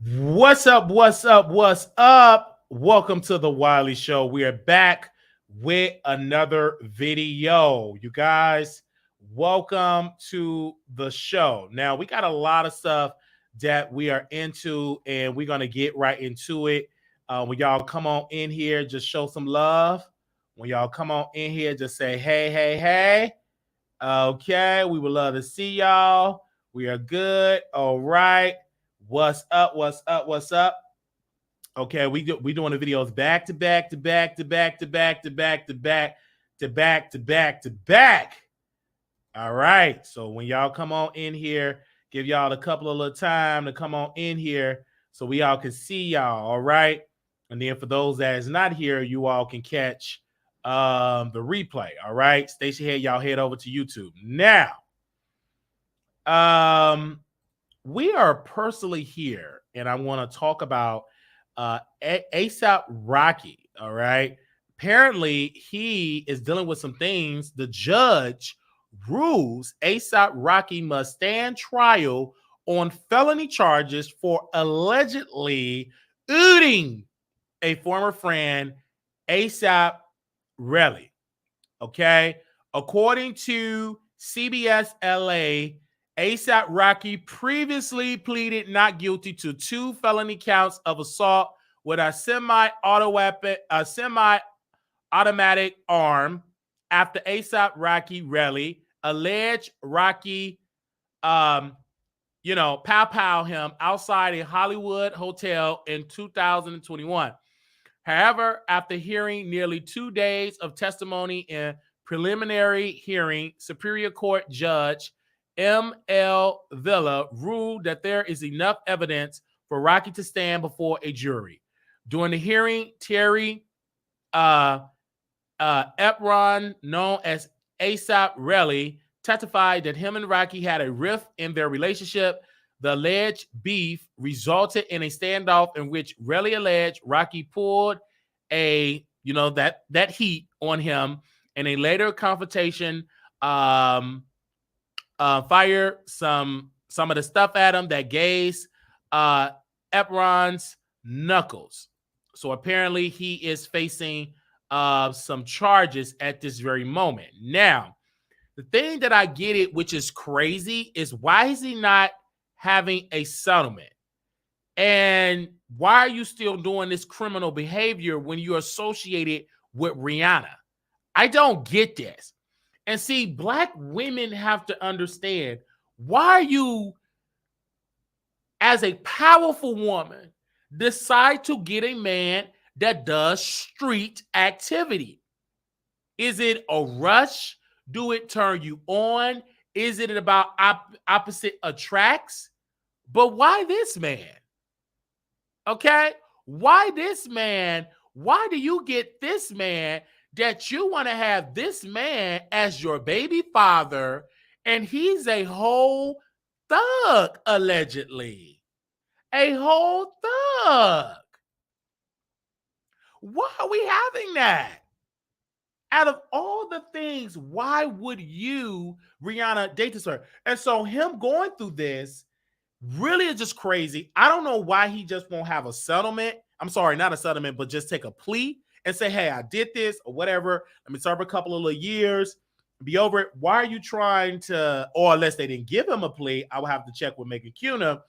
What's up? What's up? What's up? Welcome to the Wiley Show. We are back with another video. You guys, welcome to the show. Now, we got a lot of stuff that we are into, and we're going to get right into it. When y'all come on in here, just show some love. When y'all come on in here, just say, hey, hey, hey. Okay, we would love to see y'all. We are good. All right. What's up? What's up? What's up? Okay, we doing the videos back to back to back to back to back to back to back to back to back to back. All right. So when y'all come on in here, give y'all a couple of little time to come on in here so we all can see y'all. All right. And then for those that is not here, you all can catch the replay. All right. Station head, y'all head over to YouTube. Now, we are personally here, and I want to talk about ASAP Rocky. All right. Apparently, he is dealing with some things. The judge rules ASAP Rocky must stand trial on felony charges for allegedly ooting a former friend, ASAP Relly. Okay. According to CBS LA, ASAP Rocky previously pleaded not guilty to 2 felony counts of assault with a semi-automatic arm after ASAP Rocky Relly alleged Rocky, pow him outside a Hollywood hotel in 2021. However, after hearing nearly 2 days of testimony in preliminary hearing, Superior Court Judge M.L. Villa ruled that there is enough evidence for Rocky to stand before a jury. During the hearing, Terry Epron, known as ASAP Relly, testified that him and Rocky had a rift in their relationship. The alleged beef resulted in a standoff in which Relly alleged Rocky pulled that heat on him. In a later confrontation, fired some of the stuff at him that grazed Epron's knuckles. So apparently he is facing some charges at this very moment. Now, the thing that I get it, which is crazy, is why is he not having a settlement? And why are you still doing this criminal behavior when you're associated with Rihanna? I don't get this. And see, Black women have to understand, why you, as a powerful woman, decide to get a man that does street activity? Is it a rush? Do it turn you on? Is it about opposite attracts? But why this man? Okay? Why this man? Why do you get this man that you want to have this man as your baby father, and he's a whole thug, allegedly? A whole thug. Why are we having that? Out of all the things, why would you, Rihanna, date this her? And so him going through this really is just crazy. I don't know why he just won't have a settlement. I'm sorry, not a settlement, but just take a plea and say, hey, I did this or whatever. Let me serve a couple of little years, be over it. Why are you trying to, or unless they didn't give him a plea, I will have to check with Megan Cuniff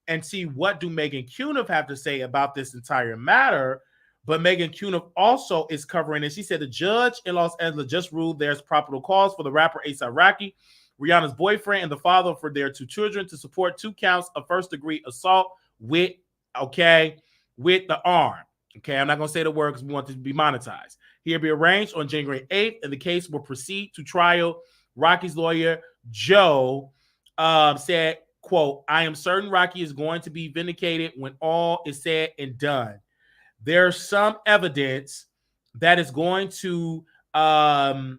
and see what do Megan Cuniff have to say about this entire matter. But Megan Cuniff also is covering it. She said the judge in Los Angeles just ruled there's probable cause for the rapper ASAP Rocky, Rihanna's boyfriend and the father for their 2 children, to support 2 counts of first-degree assault with the arm. Okay, I'm not going to say the word because we want this to be monetized. He'll be arraigned on January 8th, and the case will proceed to trial. Rocky's lawyer, Joe, said, quote, I am certain Rocky is going to be vindicated when all is said and done. There's some evidence that is going to, the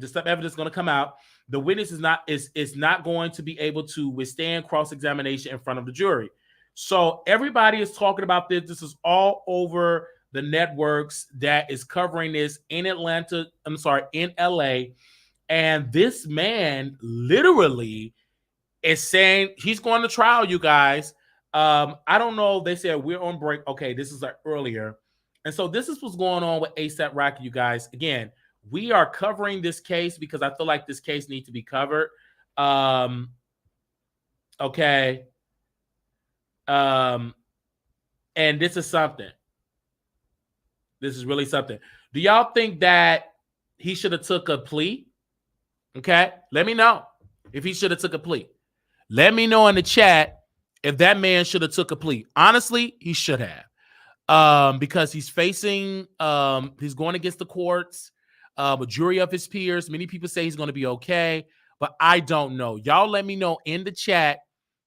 stuff evidence is going to come out. The witness is not going to be able to withstand cross-examination in front of the jury. So everybody is talking about this. This is all over the networks that is covering this in Atlanta. I'm sorry, in LA. And this man literally It's saying he's going to trial, you guys. I don't know. They said we're on break. Okay, this is like earlier. And so this is what's going on with ASAP Rocky, you guys. Again, we are covering this case because I feel like this case needs to be covered. Um, okay. Um, and this is something. This is really something. Do y'all think that he should have took a plea? Okay, let me know if he should have took a plea. Let me know in the chat if that man should have took a plea. Honestly, he should have. Because he's facing, he's going against the courts, a jury of his peers. Many people say he's going to be okay, but I don't know. Y'all let me know in the chat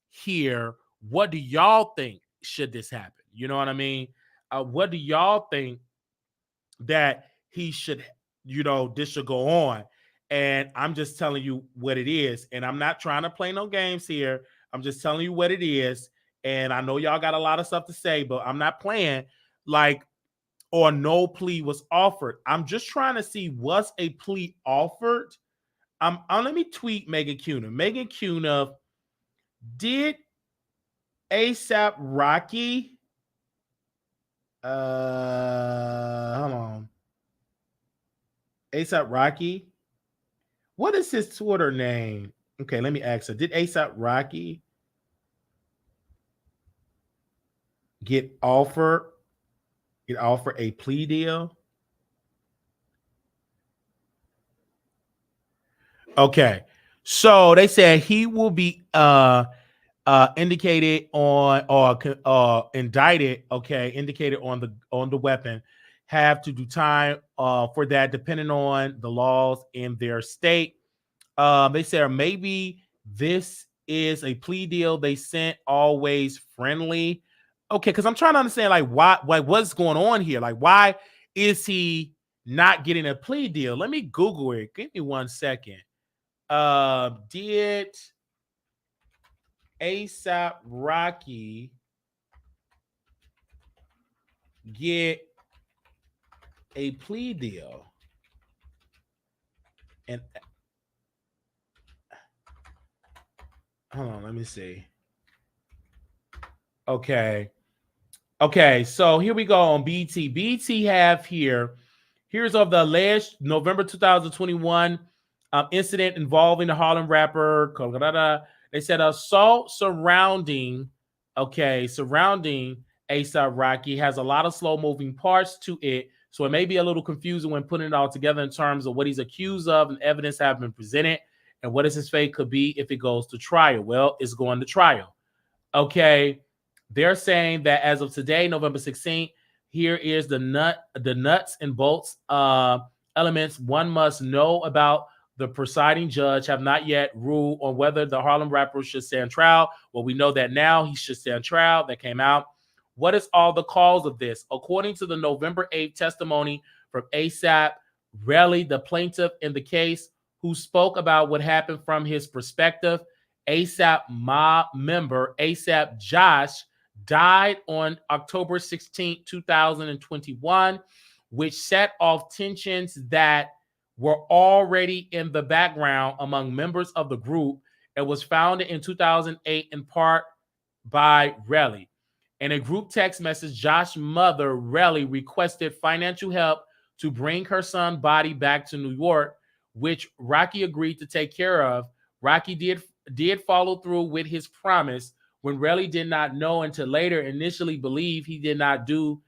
here. What do y'all think should this happen? You know what I mean? What do y'all think that he should, this should go on? And I'm just telling you what it is. And I'm not trying to play no games here. I'm just telling you what it is. And I know y'all got a lot of stuff to say, but I'm not playing like, or no plea was offered. I'm just trying to see, was a plea offered? Let me tweet Megan Cuna. Megan Cuna, did ASAP Rocky, hold on. ASAP Rocky, what is his Twitter name? Okay, let me ask her. Did ASAP Rocky get offered a plea deal? Okay. So they said he will be indicated on or indicted, okay, indicated on the weapon, have to do time for that depending on the laws in their state. They said maybe this is a plea deal they sent, always friendly. Okay, because I'm trying to understand like what's going on here. Like, why is he not getting a plea deal? Let me Google it. Give me 1 second. Did ASAP Rocky get a plea deal? And hold on, let me see. Okay. Okay, so here we go on BT. BT have here. Here's of the alleged November 2021 incident involving the Harlem rapper. They said assault surrounding ASAP Rocky has a lot of slow moving parts to it. So it may be a little confusing when putting it all together in terms of what he's accused of and evidence have been presented and what is his fate could be if it goes to trial. Well, it's going to trial. Okay. They're saying that as of today, November 16th, here is the nuts and bolts elements one must know about. The presiding judge have not yet ruled on whether the Harlem rapper should stand trial. Well, we know that now he should stand trial. That came out. What is all the cause of this? According to the November 8th testimony from ASAP Relly, the plaintiff in the case, who spoke about what happened from his perspective, ASAP mob member ASAP Josh died on October 16, 2021, which set off tensions that were already in the background among members of the group. It was founded in 2008 in part by Relly. In a group text message, Josh's mother, Relly, requested financial help to bring her son's body back to New York, which Rocky agreed to take care of. Rocky did follow through with his promise when Relly did not know until later, initially believed he did not do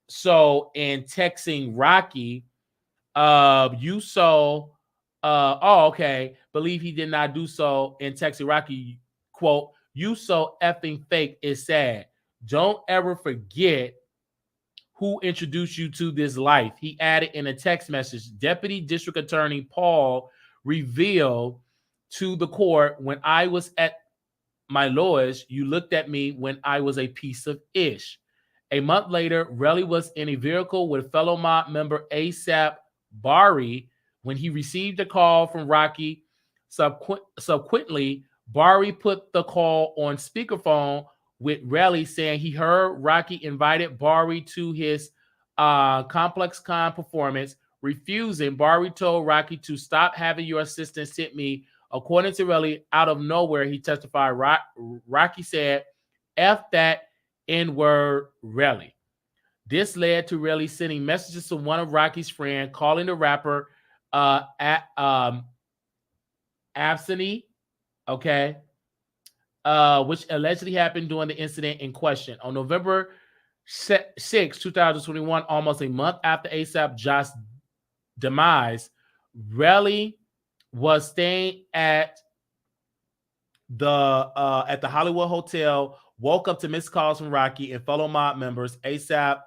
so in texting Rocky. Believe he did not do so in texting Rocky. Quote, "You so effing fake, it's sad. Don't ever forget who introduced you to this life." He added in a text message. Deputy District Attorney Paul revealed to the court, "When I was at my lowest, you looked at me when I was a piece of ish." A month later, Relly was in a vehicle with fellow mob member ASAP Bari when he received a call from Rocky. Subsequently, Bari put the call on speakerphone with Relly saying he heard Rocky invited Bari to his Complex Con performance. Refusing, Bari told Rocky to stop having your assistant send me According to Relly, out of nowhere, he testified Rocky said, F that N word, Relly. This led to Relly sending messages to one of Rocky's friends, calling the rapper at Absentee, okay, which allegedly happened during the incident in question. On November 6, 2021, almost a month after ASAP Josh's demise, Relly was staying at the Hollywood Hotel, woke up to missed calls from Rocky and fellow mob members. ASAP,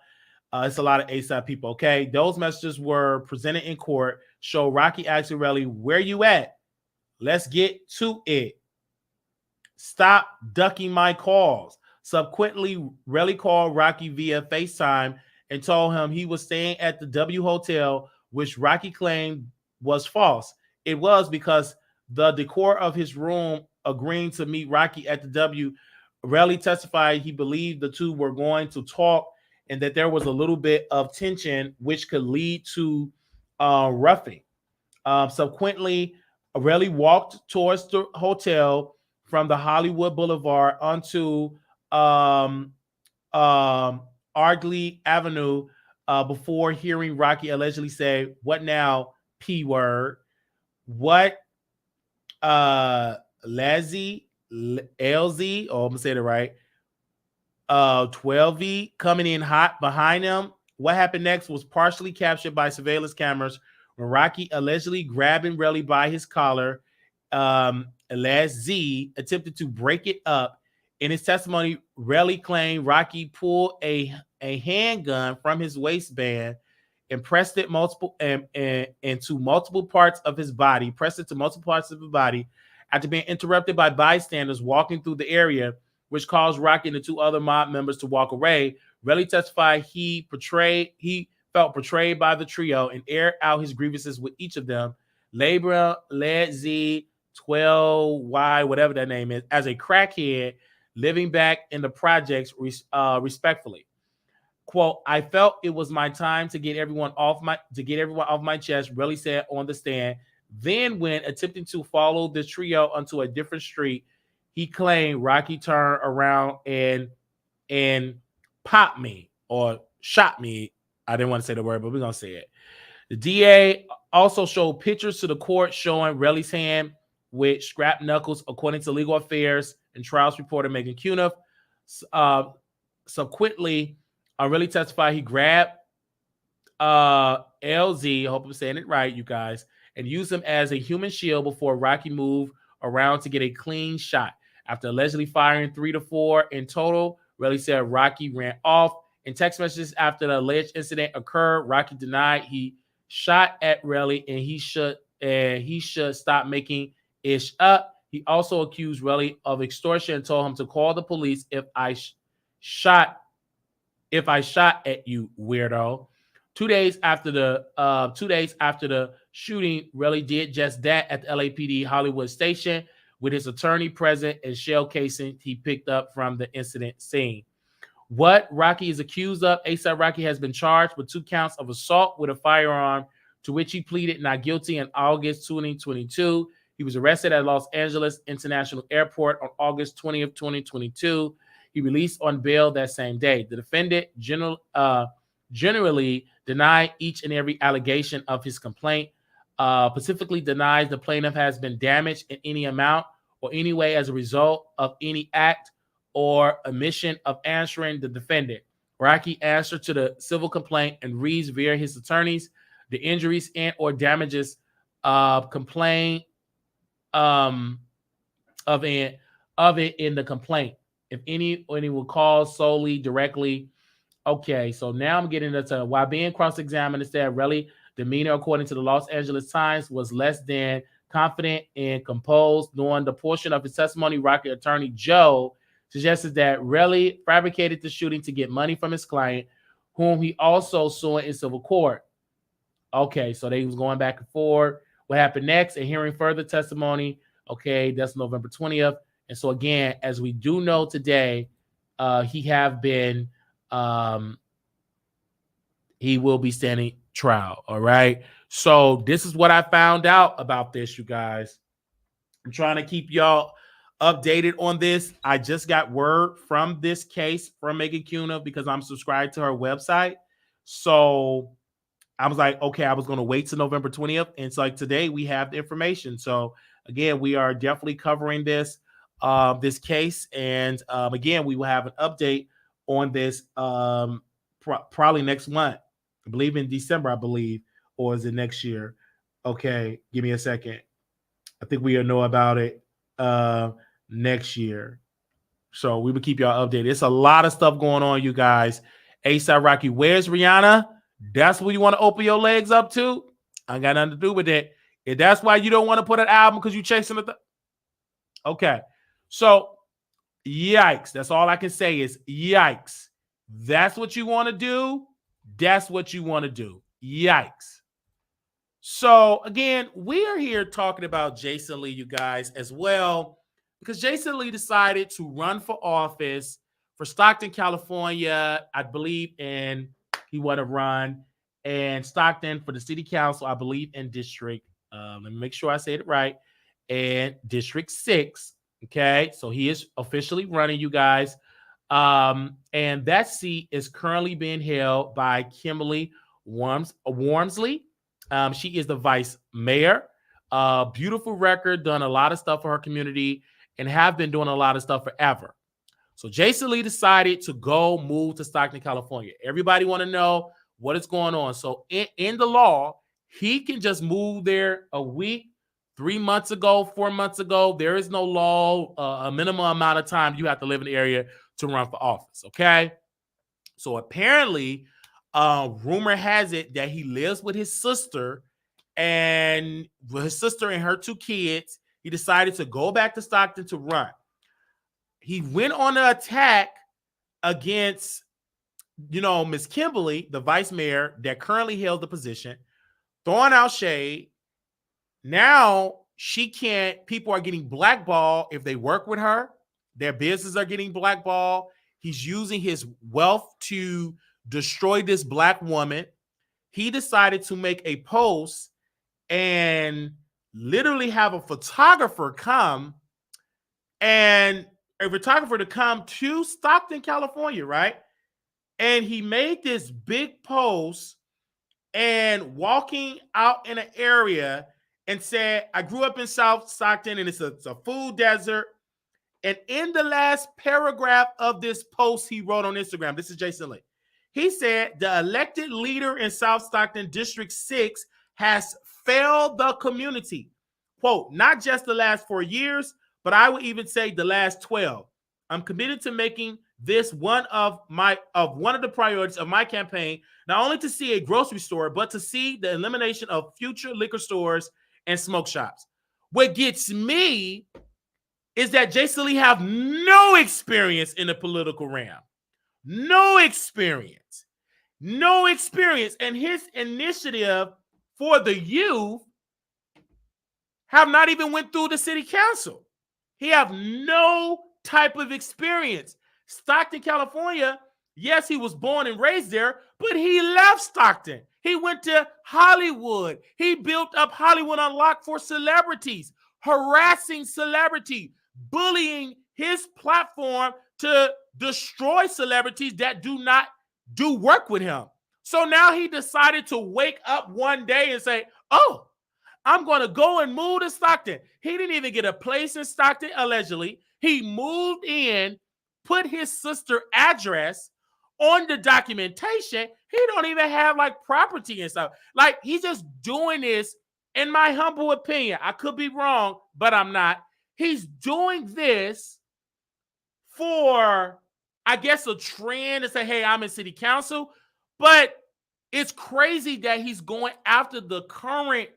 it's a lot of ASAP people, okay? Those messages were presented in court, show Rocky asking Relly, where you at? Let's get to it. Stop ducking my calls. Subsequently, Relly called Rocky via FaceTime and told him he was staying at the W Hotel, which Rocky claimed was false. It was because the decor of his room agreeing to meet Rocky at the W. Relly testified he believed the two were going to talk and that there was a little bit of tension, which could lead to roughing. Subsequently, Relly walked towards the hotel from the Hollywood Boulevard onto um, Ardley Avenue before hearing Rocky allegedly say, "What now, P word? What, Lazzy, LZ, oh, I'm gonna say it right, 12V coming in hot behind him." What happened next was partially captured by surveillance cameras when Rocky allegedly grabbing Relly by his collar. Laz Z attempted to break it up. In his testimony, Relly claimed Rocky pulled a handgun from his waistband and pressed it into multiple parts of his body, pressed it to multiple parts of his body after being interrupted by bystanders walking through the area, which caused Rocky and the two other mob members to walk away. Relly testified he felt betrayed by the trio and aired out his grievances with each of them. Labra, Led Z, 12Y, whatever that name is, as a crackhead living back in the projects, respectfully. Quote, I felt it was my time to get everyone off my chest, Relly said on the stand. Then, when attempting to follow the trio onto a different street, he claimed Rocky turned around and popped me or shot me. I didn't want to say the word, but we're gonna say it. The DA also showed pictures to the court showing Relly's hand with scrap knuckles, according to Legal Affairs and Trials reporter Megan Cuniff. Subsequently, Relly testified he grabbed LZ, I hope I'm saying it right, you guys, and used him as a human shield before Rocky moved around to get a clean shot. After allegedly firing 3 to 4 in total, Relly said Rocky ran off. In text messages after the alleged incident occurred, Rocky denied he shot at Relly and he should stop making ish up. He also accused Relly of extortion and told him to call the police if I shot at you, weirdo. 2 days after the shooting, Relly did just that at the LAPD Hollywood station with his attorney present and shell casing he picked up from the incident scene. What Rocky is accused of, ASAP Rocky has been charged with 2 counts of assault with a firearm, to which he pleaded not guilty in August 2022. He was arrested at Los Angeles International Airport on August 20th, 2022. He released on bail that same day. The defendant generally denied each and every allegation of his complaint, specifically denies the plaintiff has been damaged in any amount or any way as a result of any act or omission of answering the defendant. Rocky answered to the civil complaint and reads via his attorneys the injuries and or damages complaint of it in the complaint. If any will call solely directly. Okay, so now I'm getting into while being cross-examined, instead, Relly demeanor, according to the Los Angeles Times, was less than confident and composed. During the portion of his testimony, Rocky attorney Joe suggested that Relly fabricated the shooting to get money from his client, whom he also sued in civil court. Okay, so they was going back and forth. What happened next? And hearing further testimony. Okay, that's November 20th. And so again, as we do know today, he will be standing trial. All right. So this is what I found out about this, you guys. I'm trying to keep y'all updated on this. I just got word from this case from Megan Cuna because I'm subscribed to her website. So I was like, okay, I was going to wait till November 20th. And it's like today we have the information. So again, we are definitely covering this case. And again, we will have an update on this probably next month. I believe in December, I believe, or is it next year? Okay, give me a second. I think we'll know about it next year. So we will keep y'all updated. It's a lot of stuff going on, you guys. ASAP Rocky, where's Rihanna? That's what you want to open your legs up to? I got nothing to do with it. If that's why you don't want to put an album because you chasing the okay. So yikes. That's all I can say is yikes. That's what you want to do. That's what you want to do. Yikes. So again, we are here talking about Jason Lee, you guys, as well, because Jason Lee decided to run for office for Stockton, California, I believe, and he would have run, and Stockton for the city council, I believe, in District. Let me make sure I said it right, and District 6. Okay, so he is officially running, you guys, and that seat is currently being held by Kimberly Wormsley. She is the vice mayor. Beautiful record, done a lot of stuff for her community, and have been doing a lot of stuff forever. So Jason Lee decided to go move to Stockton, California. Everybody want to know what is going on. So in the law, he can just move there a week, 3 months ago, 4 months ago. There is no law, a minimum amount of time you have to live in the area to run for office. Okay. So apparently, rumor has it that he lives with his sister, and with his sister and her 2 kids, he decided to go back to Stockton to run. He went on an attack against, Miss Kimberly, the vice mayor that currently held the position, throwing out shade. Now she can't, people are getting blackballed if they work with her. Their businesses are getting blackballed. He's using his wealth to destroy this black woman. He decided to make a post and literally have a photographer come to Stockton, California, right? And he made this big post and walking out in an area and said, I grew up in South Stockton and it's a food desert. And in the last paragraph of this post he wrote on Instagram, this is Jason Lee. He said, the elected leader in South Stockton District 6 has failed the community. Quote, not just the last 4 years, but I would even say the last 12. I'm committed to making this one of the priorities of my campaign, not only to see a grocery store, but to see the elimination of future liquor stores and smoke shops. What gets me is that Jason Lee have no experience in the political realm. No experience. And his initiative for the youth have not even went through the city council. He have no type of experience. Stockton, California, yes, he was born and raised there, but he left Stockton. He went to Hollywood. He built up Hollywood Unlocked for celebrities, harassing celebrity, bullying his platform to destroy celebrities that do not do work with him. So now he decided to wake up one day and say, oh, I'm going to go and move to Stockton. He didn't even get a place in Stockton, allegedly. He moved in, put his sister address on the documentation. He don't even have like property and stuff. Like, he's just doing this, in my humble opinion. I could be wrong, but I'm not. He's doing this for, I guess, a trend to say, hey, I'm in city council. But it's crazy that he's going after the current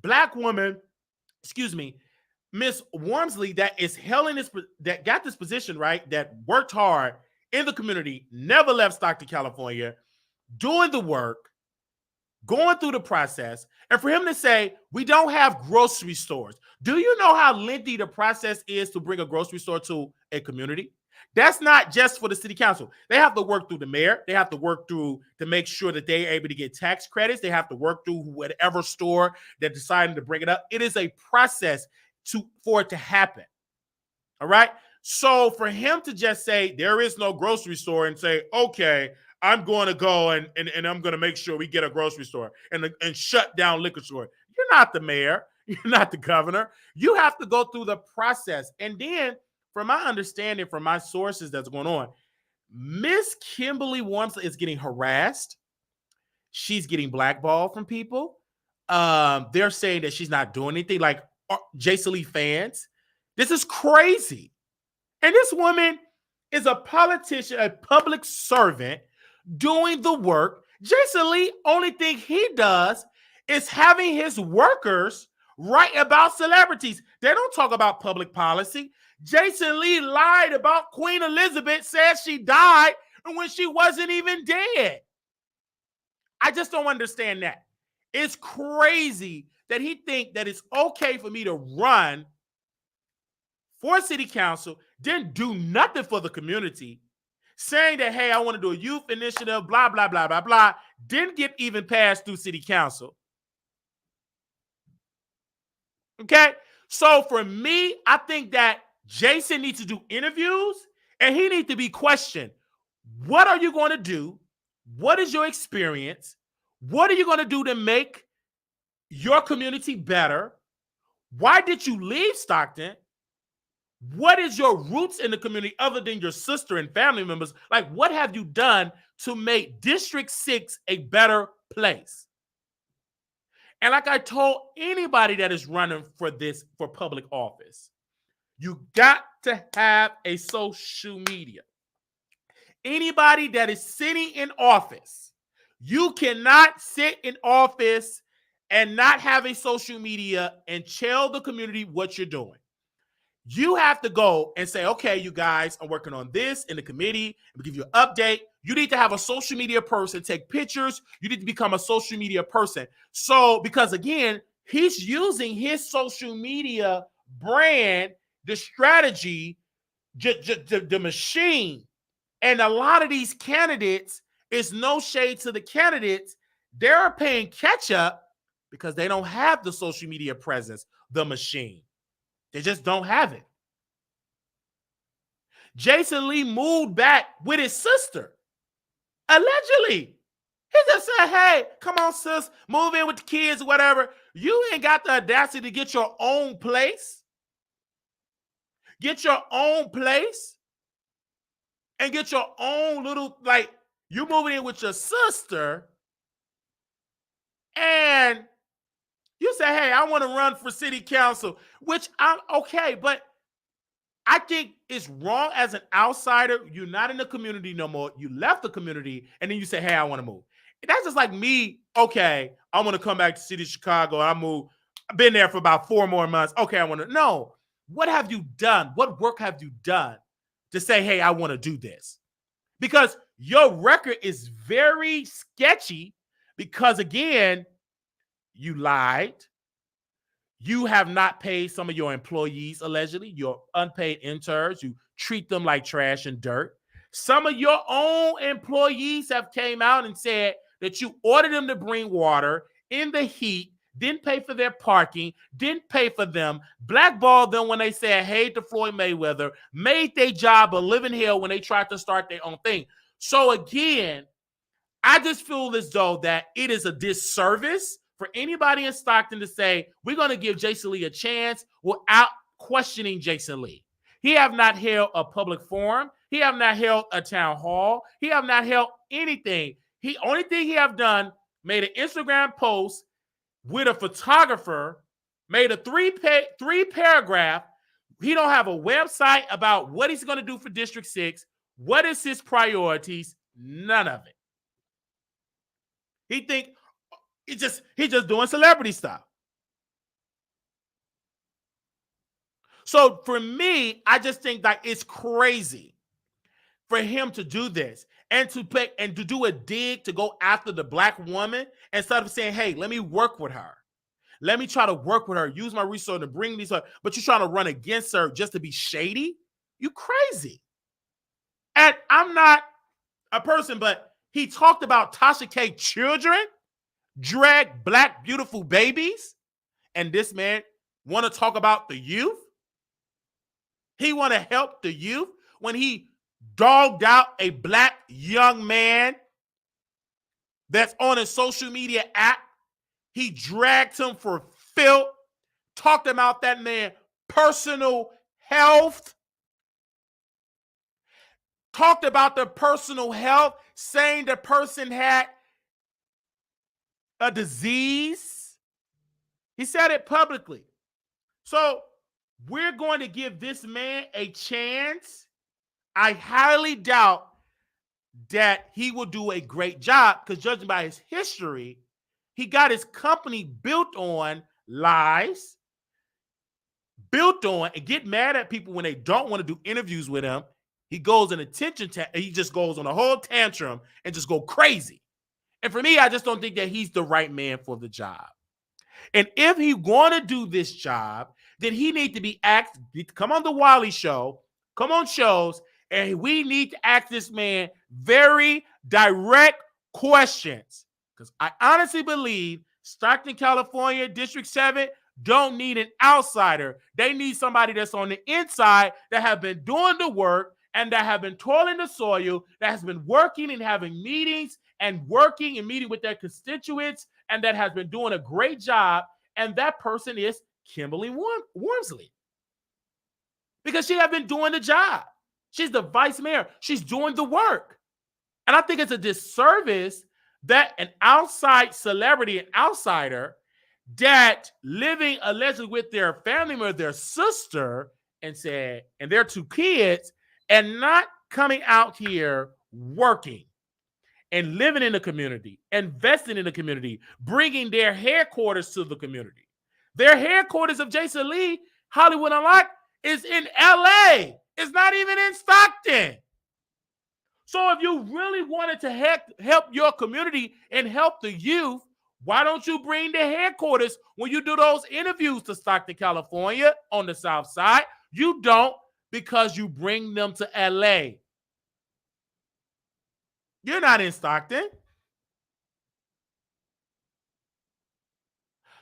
black woman, Miss Wormsley, that is that got this position, right? That worked hard in the community, never left Stockton, California, doing the work, going through the process. And for him to say, we don't have grocery stores. Do you know how lengthy the process is to bring a grocery store to a community? That's not just for the city council. They have to work through the mayor. They have to work through to make sure that they're able to get tax credits. They have to work through whatever store they're deciding to bring it up. It is a process. for it to happen. All right. So for him to just say there is no grocery store and say, okay, I'm going to go and I'm going to make sure we get a grocery store and shut down liquor store. You're not the mayor. You're not the governor. You have to go through the process. And then, from my understanding, from my sources that's going on, Miss Kimberly Wamsley is getting harassed. She's getting blackballed from people. They're saying that she's not doing anything. Like Jason Lee fans, this is crazy. And this woman is a politician, a public servant doing the work. Jason Lee, only thing he does is having his workers write about celebrities. They don't talk about public policy. Jason Lee lied about Queen Elizabeth, said she died when she wasn't even dead. I just don't understand that. It's crazy that he think that it's okay for me to run for city council, didn't do nothing for the community, saying that, hey, I want to do a youth initiative, blah, blah, blah, blah, blah, didn't get even passed through city council. Okay? So for me, I think that Jason needs to do interviews and he needs to be questioned. What are you going to do? What is your experience? What are you going to do to make your community better? Why did you leave Stockton? What is your roots in the community other than your sister and family members? Like, what have you done to make District 6 a better place? And like I told anybody that is running for public office, you got to have a social media. Anybody that is sitting in office, you cannot sit in office and not have a social media and tell the community what you're doing. You have to go and say, okay, you guys, I'm working on this in the committee. We'll give you an update. You need to have a social media person take pictures. You need to become a social media person. So, because again, he's using his social media brand, the strategy, the machine. And a lot of these candidates, it's no shade to the candidates. They're paying catch up because they don't have the social media presence, the machine. They just don't have it. Jason Lee moved back with his sister. Allegedly. He just said, hey, come on, sis, move in with the kids or whatever. You ain't got the audacity to get your own place. Get your own place. And get your own little, like, you moving in with your sister. And you say, hey, I want to run for city council, which I'm okay, but I think it's wrong as an outsider. You're not in the community no more. You left the community, and then you say, hey, I want to move. That's just like me, okay, I want to come back to the city of Chicago. I move. I've been there for about 4 more months. Okay, I want to. No. What have you done? What work have you done to say, hey, I want to do this? Because your record is very sketchy because, again, you lied. You have not paid some of your employees, allegedly, your unpaid interns. You treat them like trash and dirt. Some of your own employees have came out and said that you ordered them to bring water in the heat, didn't pay for their parking, didn't pay for them, blackballed them when they said, hey, to Floyd Mayweather, made their job a living hell when they tried to start their own thing. So again, I just feel as though that it is a disservice for anybody in Stockton to say, we're going to give Jason Lee a chance without questioning Jason Lee. He have not held a public forum. He have not held a town hall. He have not held anything. Only thing he have done, made an Instagram post with a photographer, made a three paragraph. He don't have a website about what he's going to do for District 6. What is his priorities? None of it. He think he's just doing celebrity stuff. So for me, I just think that it's crazy for him to do this and to do a dig to go after the black woman instead of saying, hey, let me work with her. Let me try to work with her, use my resource to bring these up. But you're trying to run against her just to be shady? You crazy. And I'm not a person, but he talked about Tasha K children drag black beautiful babies, and this man want to talk about the youth. He want to help the youth when he dogged out a black young man that's on a social media app. He dragged him for filth, talked about that man's personal health, talked about the personal health, saying the person had a disease. He said it publicly. So we're going to give this man a chance. I highly doubt that he will do a great job because judging by his history, he got his company built on lies, built on and get mad at people when they don't want to do interviews with him. He goes in he just goes on a whole tantrum and just go crazy. And for me, I just don't think that he's the right man for the job. And if he want to do this job, then he need to be asked, come on the Wally show, come on shows, and we need to ask this man very direct questions. Because I honestly believe Stockton, California, District 7 don't need an outsider. They need somebody that's on the inside that have been doing the work and that have been toiling the soil, that has been working and having meetings and working and meeting with their constituents, and that has been doing a great job. And that person is Kimberly Wormsley. Because she has been doing the job. She's the vice mayor. She's doing the work. And I think it's a disservice that an outside celebrity, an outsider, that living allegedly with their family member, their sister, and their two kids, and not coming out here working and living in the community, investing in the community, bringing their headquarters to the community. Their headquarters of Jason Lee, Hollywood Unlocked, is in LA. It's not even in Stockton. So if you really wanted to help your community and help the youth, why don't you bring the headquarters when you do those interviews to Stockton, California on the South Side? You don't, because you bring them to LA. You're not in Stockton.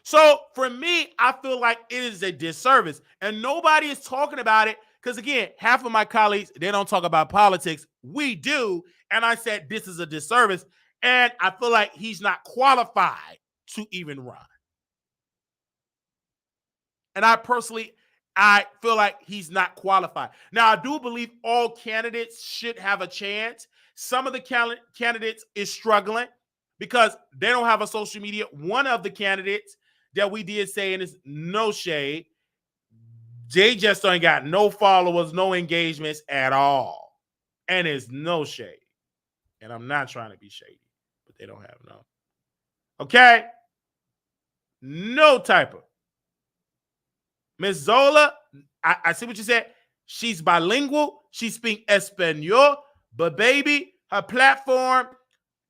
So for me, I feel like it is a disservice. And nobody is talking about it because, again, half of my colleagues, they don't talk about politics. We do. And I said this is a disservice. And I feel like he's not qualified to even run. And I feel like he's not qualified. Now, I do believe all candidates should have a chance. Some of the candidates is struggling because they don't have a social media. One of the candidates that we did say, and it's no shade, they just ain't got no followers, no engagements at all. And it's no shade. And I'm not trying to be shady, but they don't have none. Okay? No typer. Miss Zola, I see what you said. She's bilingual. She speaks Espanol. But, baby, her platform,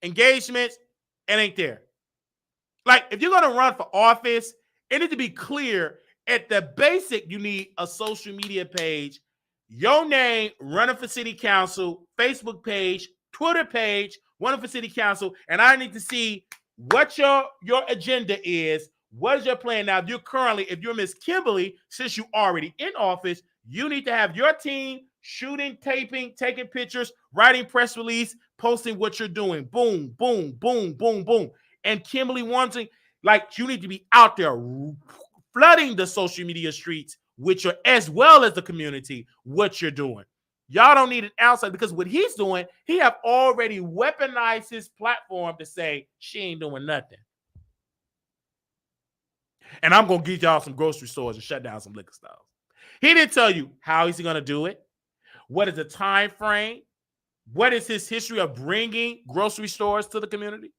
engagements, it ain't there. Like, if you're going to run for office, it needs to be clear. At the basic, you need a social media page, your name, running for city council, Facebook page, Twitter page, running for city council, and I need to see what your agenda is. What is your plan? Now, if you're Miss Kimberly, since you're already in office, you need to have your team shooting, taping, taking pictures, writing press release, posting what you're doing. Boom, boom, boom, boom, boom. And Kimberly wanting, like, you need to be out there flooding the social media streets with your, as well as the community, what you're doing. Y'all don't need an outside, because what he's doing, he have already weaponized his platform to say she ain't doing nothing. And I'm going to give y'all some grocery stores and shut down some liquor stores. He didn't tell you how is he going to do it. What is the time frame? What is his history of bringing grocery stores to the community?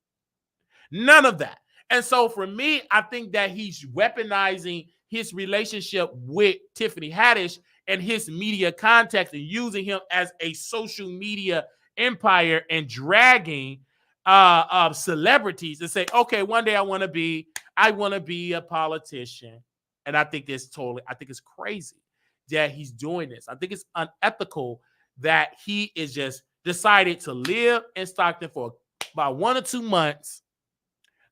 None of that. And so for me, I think that he's weaponizing his relationship with Tiffany Haddish and his media context and using him as a social media empire and dragging celebrities and say, okay, one day I want to be a politician. And I think it's crazy that he's doing this. I think it's unethical that he is just decided to live in Stockton for about 1 or 2 months,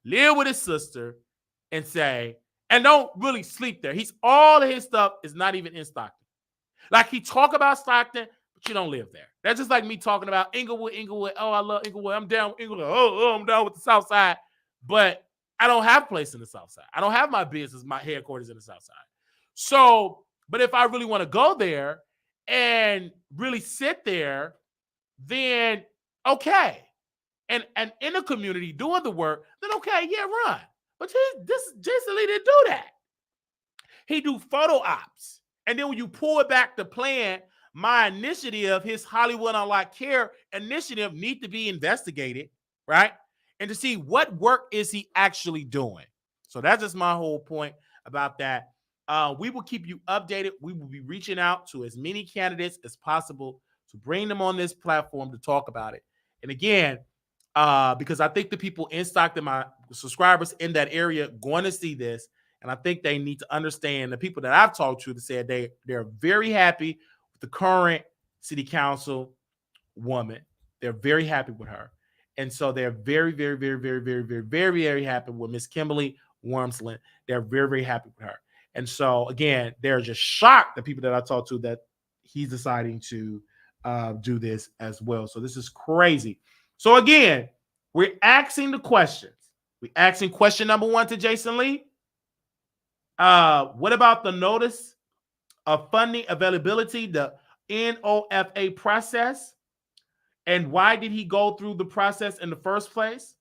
live with his sister, and say, and don't really sleep there. All of his stuff is not even in Stockton. Like he talk about Stockton, but you don't live there. That's just like me talking about Inglewood, Inglewood. Oh, I love Inglewood. I'm down with Inglewood. I'm down with the South Side. But I don't have a place in the South Side. I don't have my business, my headquarters in the South Side. So, but if I really want to go there and really sit there, then okay. And in the community doing the work, then okay, yeah, run. But Jason Lee didn't do that. He do photo ops. And then when you pull it back to plan, my initiative, his Hollywood Unlocked Care initiative, need to be investigated, right? And to see what work is he actually doing. So that's just my whole point about that. We will keep you updated. We will be reaching out to as many candidates as possible to bring them on this platform to talk about it. And again, because I think the people in Stockton, my subscribers in that area, going to see this. And I think they need to understand, the people that I've talked to that said they're very happy with the current city council woman. They're very happy with her. And so they're very, very, very, very, very, very, very, very happy with Miss Kimberly Wormsland. They're very, very happy with her. And so, again, they're just shocked, the people that I talked to, that he's deciding to do this as well. So this is crazy. So, again, we're asking the questions. We're asking question number 1 to Jason Lee. What about the notice of funding availability, the NOFA process? And why did he go through the process in the first place?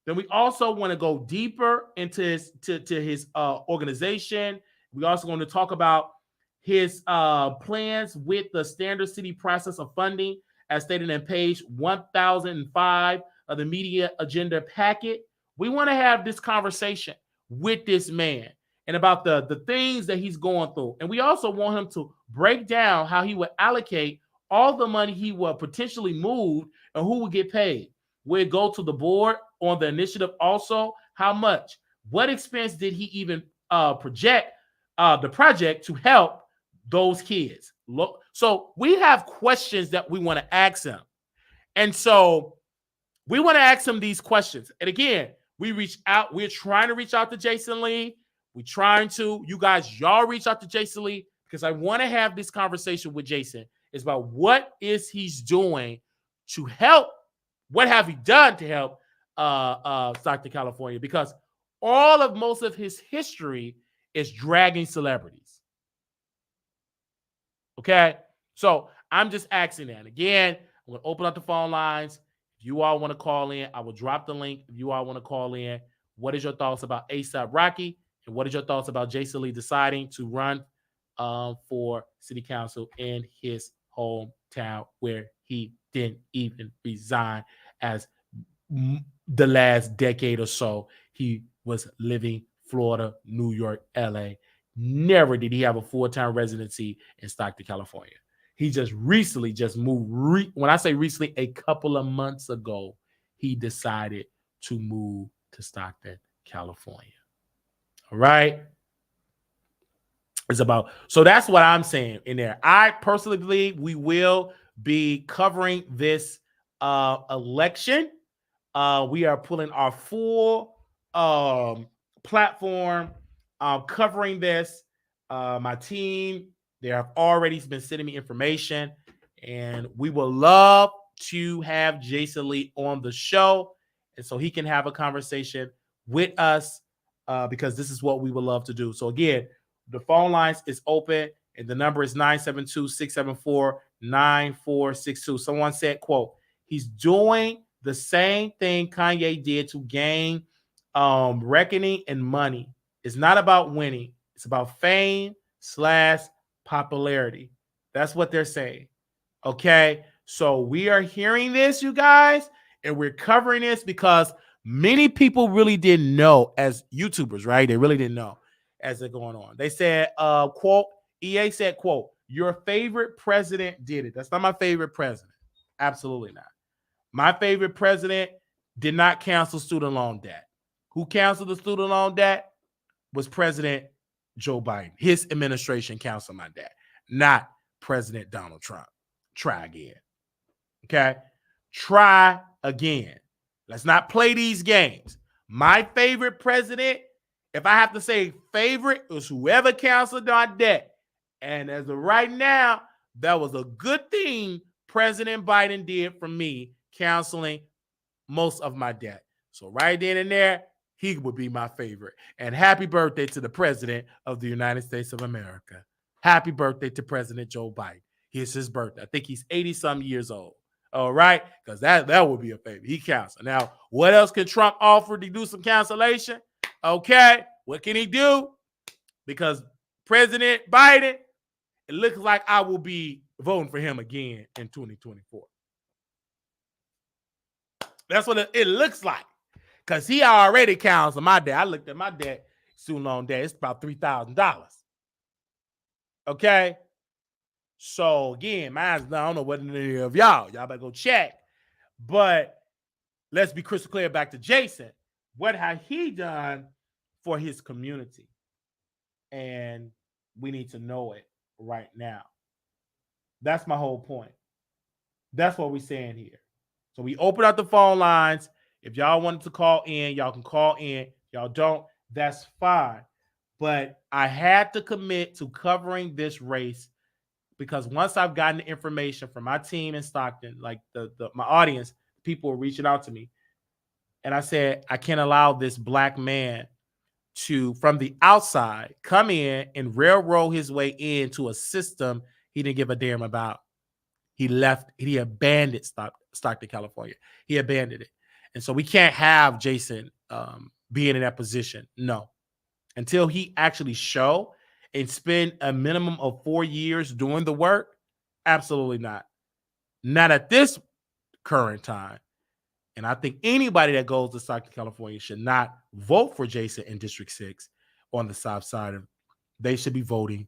Then we also want to go deeper into his organization. We also want to talk about his plans with the standard city process of funding, as stated in page 1005 of the media agenda packet. We want to have this conversation with this man and about the things that he's going through. And we also want him to break down how he would allocate all the money he will potentially move and who will get paid. Will it go to the board on the initiative also? How much? What expense did he even project the project to help those kids? Look, so we have questions that we want to ask him. And so we want to ask him these questions. And again, we're trying to reach out to Jason Lee. You guys, y'all reach out to Jason Lee, because I want to have this conversation with Jason. It's about what is he's doing to help. What have he done to help Stockton, California? Because most of his history is dragging celebrities. Okay? So I'm just asking that. Again, I'm going to open up the phone lines. If you all want to call in, I will drop the link. If you all want to call in, what is your thoughts about ASAP Rocky? And what is your thoughts about Jason Lee deciding to run for city council in his hometown, where he didn't even resign, as the last decade or so he was living Florida, New York, LA. Never did he have a full-time residency in Stockton, California. He just recently moved. When I say recently, a couple of months ago, he decided to move to Stockton, California. All right. So that's what I'm saying in there. I personally believe we will be covering this election. We are pulling our full platform, covering this. My team, they have already been sending me information, and we will love to have Jason Lee on the show, and so he can have a conversation with us, because this is what we would love to do. So again, the phone lines is open, and the number is 972-674-9462. Someone said, quote, he's doing the same thing Kanye did to gain reckoning and money. It's not about winning. It's about fame / popularity. That's what they're saying. Okay. So we are hearing this, you guys, and we're covering this because many people really didn't know, as YouTubers, right? They really didn't know as they're going on. They said, quote, EA said, quote, your favorite president did it. That's not my favorite president. Absolutely not. My favorite president did not cancel student loan debt. Who canceled the student loan debt was President Joe Biden. His administration canceled my debt, not President Donald Trump. Try again. Okay? Try again. Let's not play these games. My favorite president If I have to say favorite, it was whoever canceled our debt. And as of right now, that was a good thing President Biden did for me, canceling most of my debt. So right then and there, he would be my favorite. And happy birthday to the President of the United States of America. Happy birthday to President Joe Biden. It's his birthday. I think he's 80-some years old. All right? Because that would be a favorite. He canceled. Now, what else can Trump offer to do some cancellation? Okay. What can he do? Because President Biden, it looks like I will be voting for him again in 2024. That's what it looks like. Because he already canceled my debt. I looked at my debt, student loan debt. It's about $3,000. Okay? So, again, I don't know what any of y'all better go check. But let's be crystal clear back to Jason. What has he done for his community? And we need to know it right now. That's my whole point. That's what we're saying here. So we open up the phone lines. If y'all wanted to call in, y'all can call in. Y'all don't, that's fine. But I had to commit to covering this race because once I've gotten the information from my team in Stockton, like my audience, people were reaching out to me. And I said, I can't allow this black man to, from the outside, come in and railroad his way into a system he didn't give a damn about. He left, he abandoned Stockton, California. He abandoned it. And so we can't have Jason being in that position. No. Until he actually show and spend a minimum of 4 years doing the work, absolutely not. Not at this current time. And I think anybody that goes to Stockton, California should not vote for Jason in District 6 on the south side. They should be voting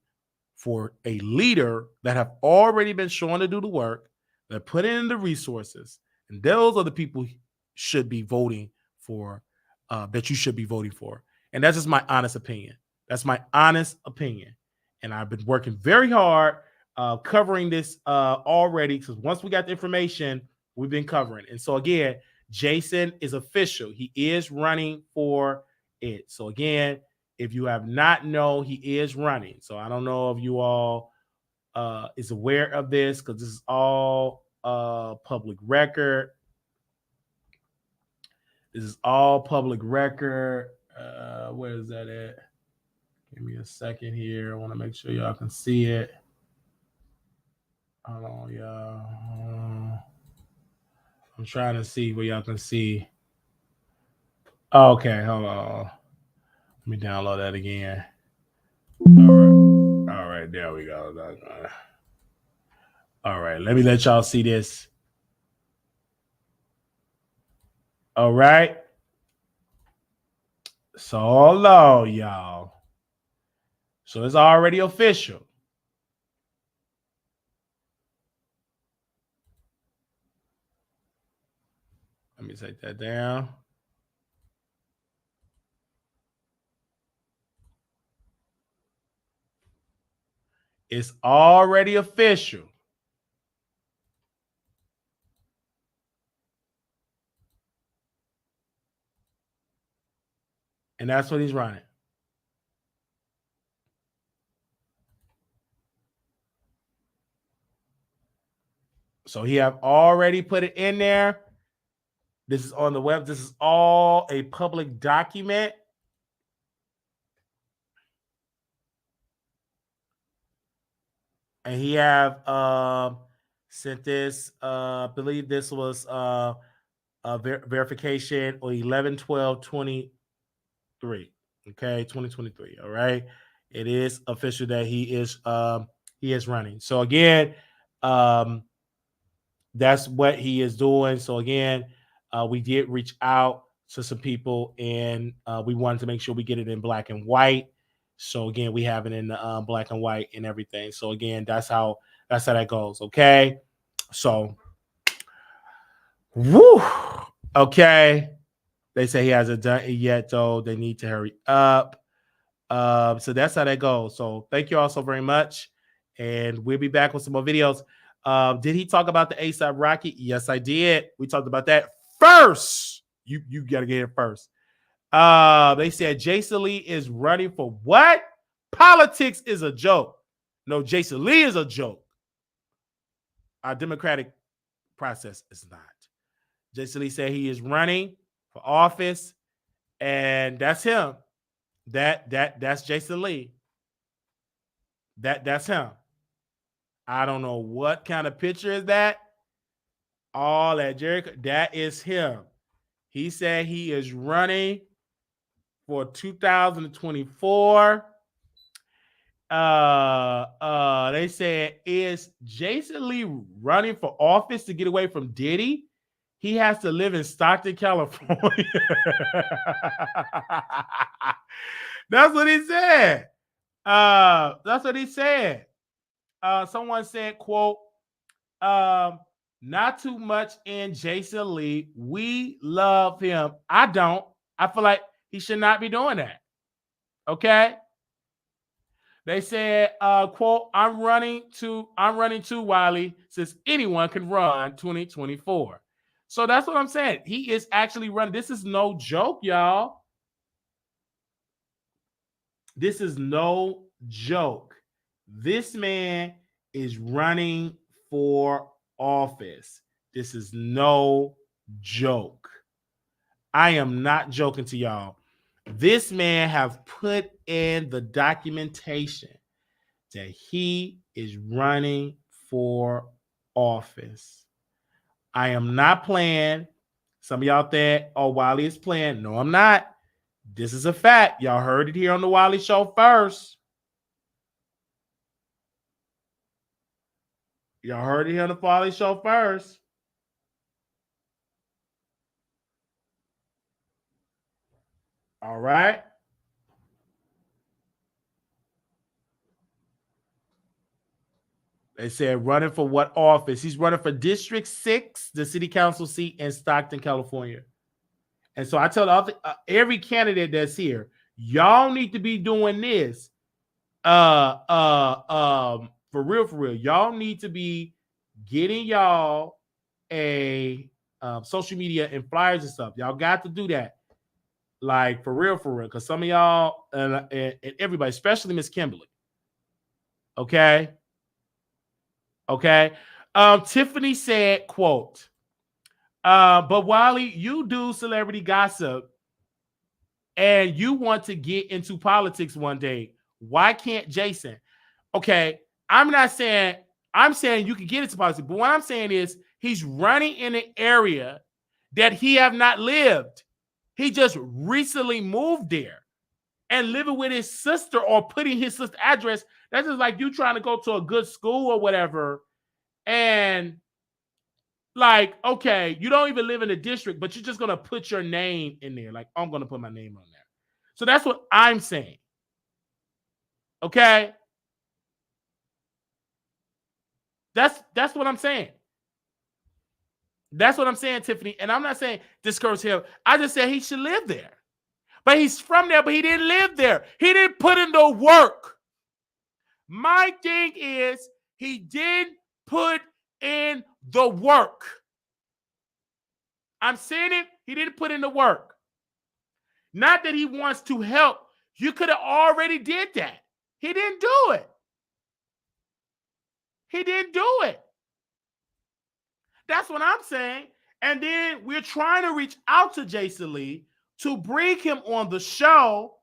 for a leader that have already been shown to do the work, that put in the resources. And those are the people should be voting for, that you should be voting for. And that's just my honest opinion. That's my honest opinion. And I've been working very hard covering this already, because once we got the information, we've been covering. And so again, Jason is official. He is running for it. So again, if you have not known, he is running. So I don't know if you all is aware of this, because this is all public record. This is all public record. Where is that at? Give me a second here. I want to make sure y'all can see it. Hold on, y'all. I'm trying to see where y'all can see. Okay, hold on. Let me download that again. All right, there we go. All right, let me let y'all see this. All right. So hold on, y'all. So it's already official. Let me take that down. It's already official. And that's what he's running. So he have already put it in there. This is on the web. This is all a public document. And he have sent this. I believe this was verification on 11/12/23. Okay, 2023. All right. It is official that he is running. So again, that's what he is doing. So again, we did reach out to some people, and we wanted to make sure we get it in black and white. So again, we have it in black and white and everything. So again, that's how that goes. Okay. So, woo. Okay. They say he hasn't done it yet, though. They need to hurry up. So that's how that goes. So thank you all so very much. And we'll be back with some more videos. Did he talk about the ASAP Rocky? Yes, I did. We talked about that first. You got to get it first. They said Jason Lee is running for what? Politics is a joke. No, Jason Lee is a joke. Our democratic process is not. Jason Lee said he is running for office, and that's him. That's Jason Lee. That's him. I don't know what kind of picture is that. All that Jericho, that is him. He said he is running for 2024. They said, is Jason Lee running for office to get away from Diddy? He has to live in Stockton, California. That's what he said. That's what he said. Someone said, quote, not too much in Jason Lee. We love him. I don't. I feel like he should not be doing that. Okay. They said, quote, I'm running too, Wiley, since anyone can run 2024. So that's what I'm saying. He is actually running. This is no joke, y'all. This is no joke. This man is running for office. This is no joke. I am not joking to y'all. This man have put in the documentation that he is running for office. I am not playing. Some of y'all think, oh, Wiley is playing. No, I'm not. This is a fact. Y'all heard it here on the Wiley Show first. Y'all heard it here on the Wiley Show first. All right. They said running for what office? He's running for District 6, the city council seat in Stockton, California. And so I tell every candidate that's here, y'all need to be doing this. For real. Y'all need to be getting y'all a social media and flyers and stuff. Y'all got to do that. Like for real. Because some of y'all and everybody, especially Miss Kimberly. Okay. Tiffany said, quote, but Wiley, you do celebrity gossip and you want to get into politics one day. Why can't Jason? Okay, I'm saying you can get into politics, but what I'm saying is he's running in an area that he have not lived. He just recently moved there and living with his sister or putting his sister's address. That's just like you trying to go to a good school or whatever. And like, okay, you don't even live in a district, but you're just going to put your name in there. Like, I'm going to put my name on there. So that's what I'm saying. Okay? That's what I'm saying. That's what I'm saying, Tiffany. And I'm not saying discourage him. I just said he should live there. But he's from there, but he didn't live there. He didn't put in the work. My thing is he didn't put in the work. I'm saying it. He didn't put in the work. Not that he wants to help. You could have already did that. He didn't do it. He didn't do it. That's what I'm saying. And then we're trying to reach out to Jason Lee to bring him on the show.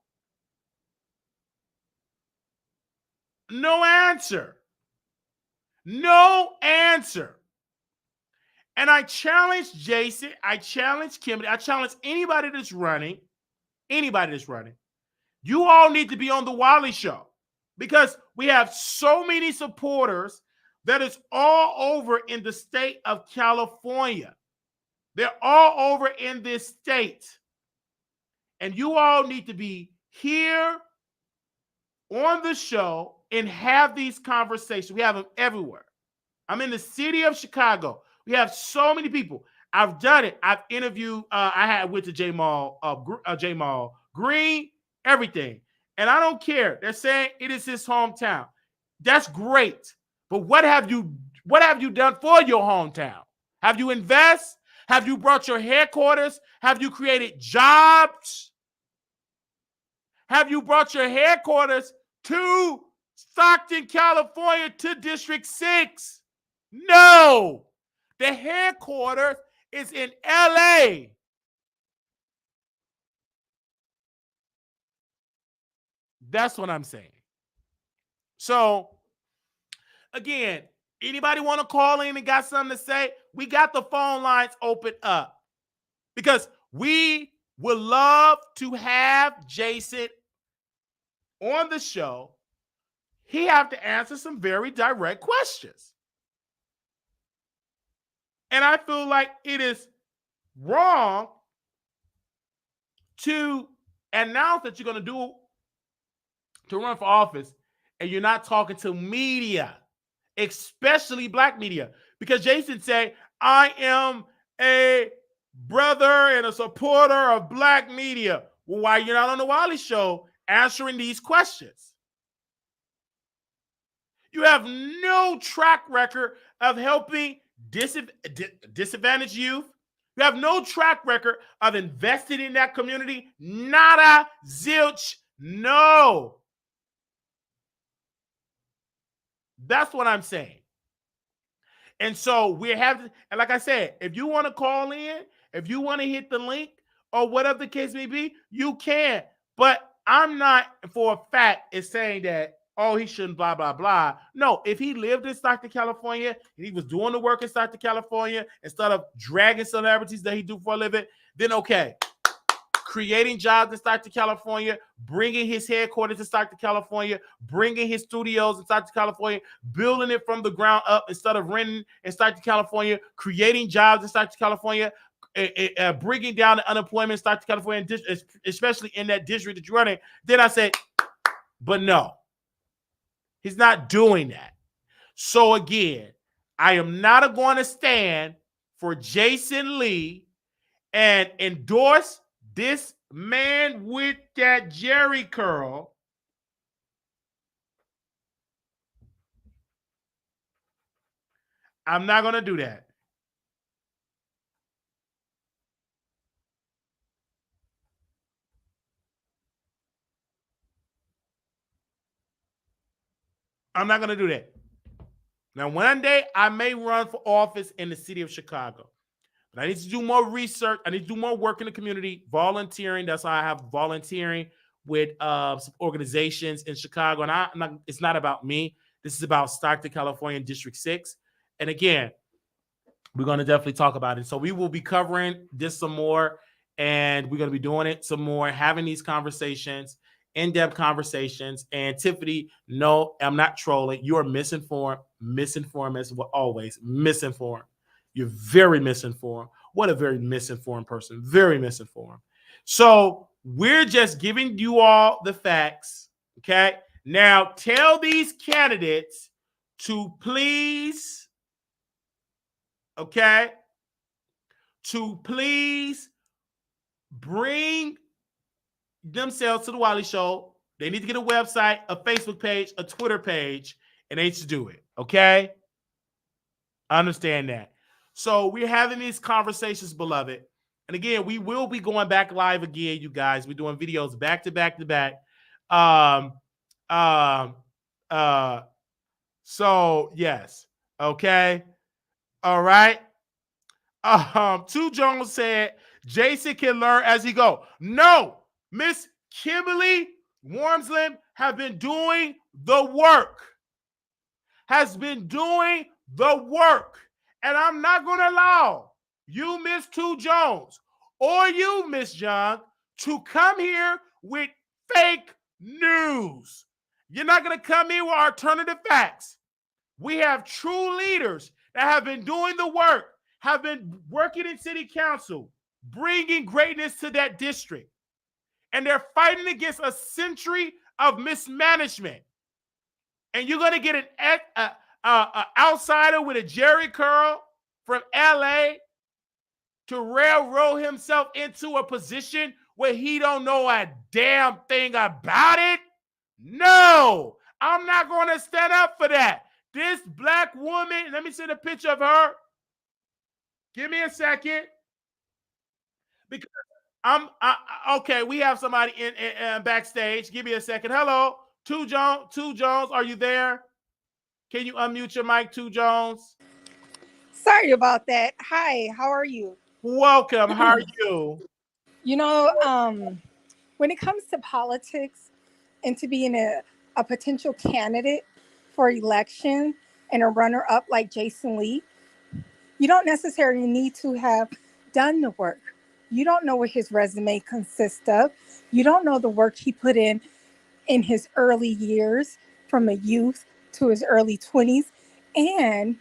No answer. No answer. And I challenge Jason. I challenge Kimberly. I challenge anybody that's running. You all need to be on the Wiley Show because we have so many supporters that is all over in the state of California. They're all over in this state. And you all need to be here on the show and have these conversations. We have them everywhere. I'm in the city of Chicago. We have so many people. I've done it. I've interviewed. I went to J Mall Green, everything. And I don't care. They're saying it is his hometown. That's great. But what have you done for your hometown? Have you invested? Have you brought your headquarters? Have you created jobs? Have you brought your headquarters to Stockton, California, to District 6? No. The headquarters is in LA. That's what I'm saying. So, again, anybody want to call in and got something to say? We got the phone lines open up because we would love to have Jason on the show. He have to answer some very direct questions. And I feel like it is wrong to announce that you're going to run for office and you're not talking to media, especially black media. Because Jason said, I am a brother and a supporter of black media. Well, why you're not on the Wiley Show answering these questions? You have no track record of helping disadvantaged youth. You have no track record of investing in that community. Nada, zilch, no. That's what I'm saying. And so we have, and like I said, if you want to call in, if you want to hit the link or whatever the case may be, you can. But I'm not for a fact is saying that, oh, he shouldn't, blah, blah, blah. No, if he lived in Stockton, California, and he was doing the work in Stockton, California, instead of dragging celebrities that he do for a living, then okay. Creating jobs in Stockton, California, bringing his headquarters to Stockton, California, bringing his studios in Stockton, California, building it from the ground up instead of renting in Stockton, California, creating jobs in Stockton, California, bringing down the unemployment in Stockton, California, especially in that district that you're running. Then I said, but no, he's not doing that. So again, I am not going to stand for Jason Lee and endorse this man with that Jerry curl. I'm not going to do that. I'm not going to do that. Now, one day I may run for office in the city of Chicago. But I need to do more research. I need to do more work in the community, volunteering. That's why I have volunteering with some organizations in Chicago. And it's not about me. This is about Stockton, California, District 6. And again, we're going to definitely talk about it. So we will be covering this some more, and we're going to be doing it some more, having these conversations, in-depth conversations. And Tiffany, no, I'm not trolling. You're misinformed as always, misinformed. You're very misinformed. What a very misinformed person. Very misinformed. So we're just giving you all the facts. Okay. Now tell these candidates to please, okay, to please bring themselves to the Wiley Show. They need to get a website, a Facebook page, a Twitter page, and they need to do it. Okay. I understand that. So we're having these conversations, beloved. And again, we will be going back live again, you guys. We're doing videos back to back to back. Um, um, uh, so yes. Okay. All right. 2 Jones said Jason can learn as he go. No, Miss Kimberly Wormsland have been doing the work. Has been doing the work. And I'm not going to allow you, Miss 2 Jones, or you, Miss Young, to come here with fake news. You're not going to come in with alternative facts. We have true leaders that have been doing the work, have been working in city council, bringing greatness to that district. And they're fighting against a century of mismanagement. And you're going to get an outsider with a Jerry curl from LA to railroad himself into a position where he don't know a damn thing about it? No, I'm not going to stand up for that. This black woman, let me see the picture of her. Give me a second. Because Okay. We have somebody in backstage. Give me a second. Hello, Two Jones. Two Jones, are you there? Can you unmute your mic, Two Jones? Sorry about that. Hi, how are you? Welcome. How are you? You know, when it comes to politics and to being a potential candidate for election and a runner up like Jason Lee, you don't necessarily need to have done the work. You don't know what his resume consists of. You don't know the work he put in his early years from a youth to his early 20s. And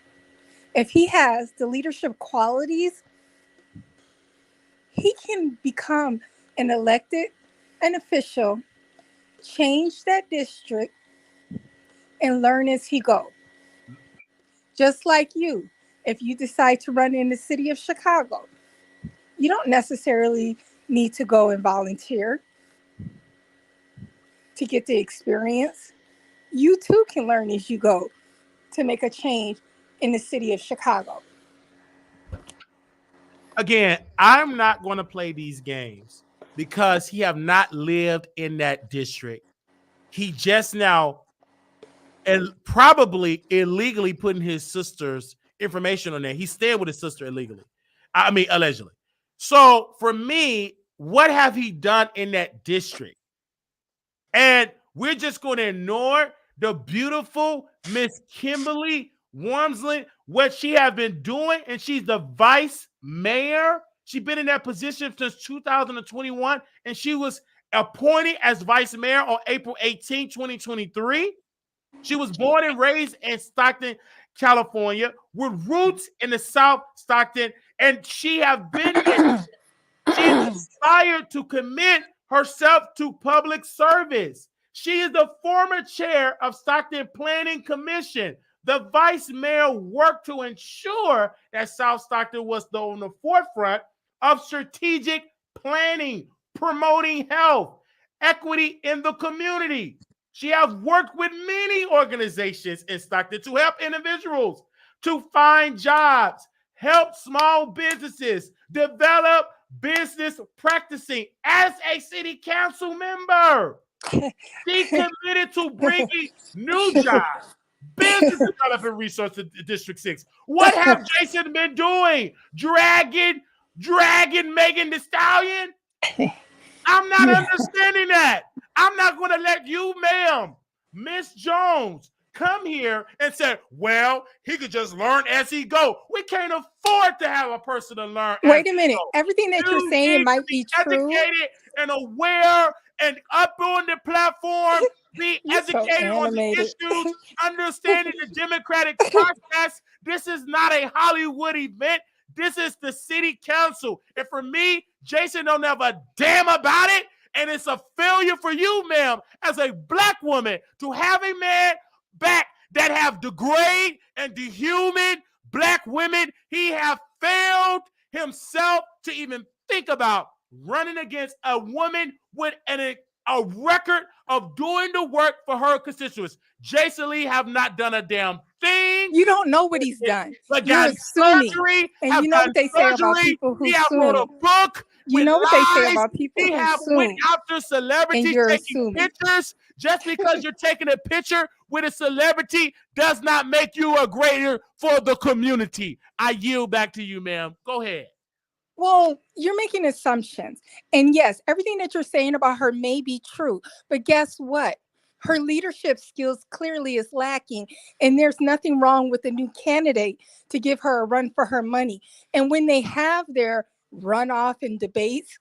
if he has the leadership qualities, he can become an elected, an official, change that district, and learn as he go. Just like you, if you decide to run in the city of Chicago, you don't necessarily need to go and volunteer to get the experience. You too can learn as you go to make a change in the city of Chicago. Again, I'm not going to play these games because he have not lived in that district. He just now and probably illegally putting his sister's information on there. He's staying with his sister illegally. I mean, allegedly. So for me, what have he done in that district? And we're just going to ignore the beautiful Miss Kimberly Wormsley, what she has been doing, and she's the vice mayor. She's been in that position since 2021, and she was appointed as vice mayor on April 18, 2023. She was born and raised in Stockton, California, with roots in the South Stockton, and she have been there. She is inspired to commit herself to public service. She is the former chair of Stockton Planning Commission. The vice mayor worked to ensure that South Stockton was on the forefront of strategic planning, promoting health, equity in the community. She has worked with many organizations in Stockton to help individuals to find jobs, help small businesses, develop business practicing as a city council member. She committed to bringing new jobs, business development resource to District 6. What have Jason been doing? Dragging Megan Thee Stallion? I'm not Yeah. understanding that. I'm not going to let you, ma'am, Miss Jones, come here and say, well, he could just learn as he go. We can't afford to have a person to learn as Wait a he minute. go. Everything that you're You saying need to might be be true. educated and aware and up on the platform, be You're so educated on the animated. issues, understanding the democratic process. This is not a Hollywood event. This is the city council. And for me, Jason don't have a damn about it. And it's a failure for you, ma'am, as a black woman, to have a man back that have degrade and dehuman black women. He have failed himself to even think about running against a woman with a record of doing the work for her constituents. Jason Lee have not done a damn thing. You don't know what he's done. But You're got assuming. surgery, And have you know done what they say about surgery. people who He have wrote a assume. book You with know what they say lies. about people He who have went assume. after And celebrities you're taking assuming. pictures. Just because you're taking a picture with a celebrity does not make you a greater for the community. I yield back to you, ma'am. Go ahead. Well, you're making assumptions. And yes, everything that you're saying about her may be true. But guess what? Her leadership skills clearly is lacking. And there's nothing wrong with a new candidate to give her a run for her money. And when they have their runoff and debates,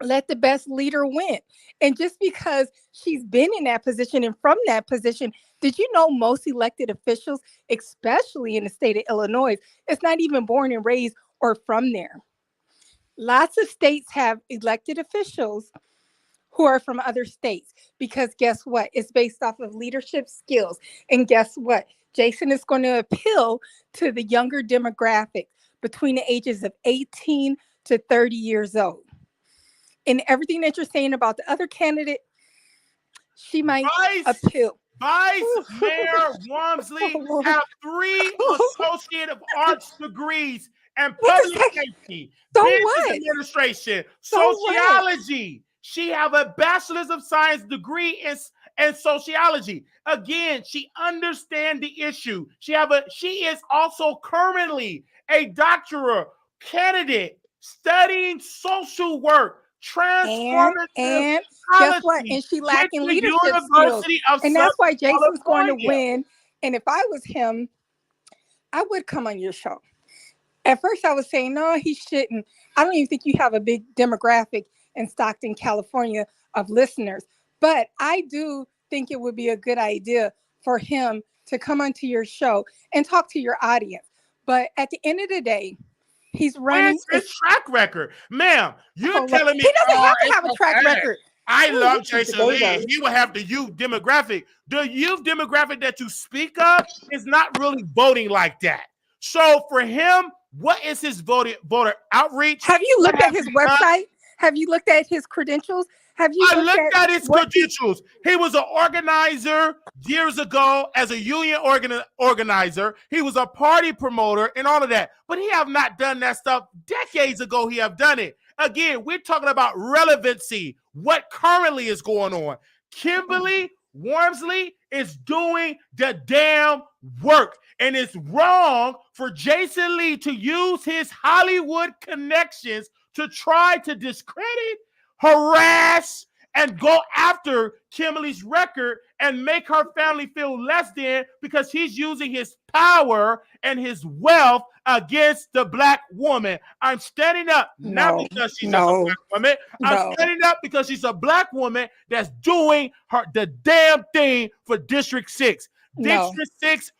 let the best leader win. And just because she's been in that position and from that position, did you know most elected officials, especially in the state of Illinois, it's not even born and raised or from there? Lots of states have elected officials who are from other states because guess what? It's based off of leadership skills. And guess what? Jason is going to appeal to the younger demographic between the ages of 18 to 30 years old. And everything that you're saying about the other candidate, she might Vice appeal. Vice Mayor Wormsley Oh, have 3 Associate of Arts degrees in what does public that? safety, So business what? administration, So what? sociology. She have a bachelor's of science degree in sociology. Again, she understands the issue. She is also currently a doctoral candidate studying social work, transformative And guess what? policy And she with lacking the leadership skills. University of And Southern that's why Jason's going to California. win. And if I was him, I would come on your show. At first, I was saying, no, he shouldn't. I don't even think you have a big demographic in Stockton, California of listeners. But I do think it would be a good idea for him to come onto your show and talk to your audience. But at the end of the day, he's running. Where's his track record? Ma'am, you're Oh, Lord. telling me, He doesn't oh, have to it's have a track okay. record. I Ooh, love this is Jason Lee. debaters. He will have the youth demographic. The youth demographic that you speak of is not really voting like that. So for him, what is his voter outreach? Have you What looked at have his he done? website? Have you looked at his credentials? Have you I looked looked at at his what he? credentials. He was an organizer years ago as a union organizer. He was a party promoter and all of that. But he have not done that stuff decades ago. He have done it. Again, we're talking about relevancy, what currently is going on. Kimberly Wormsley is doing the damn work. And it's wrong for Jason Lee to use his Hollywood connections to try to discredit, harass, and go after Kimberly's record and make her family feel less than because he's using his power and his wealth against the black woman. I'm standing up not No, because she's just a no, black woman. I'm no. standing up because she's a black woman that's doing the damn thing for District 6. No. District 6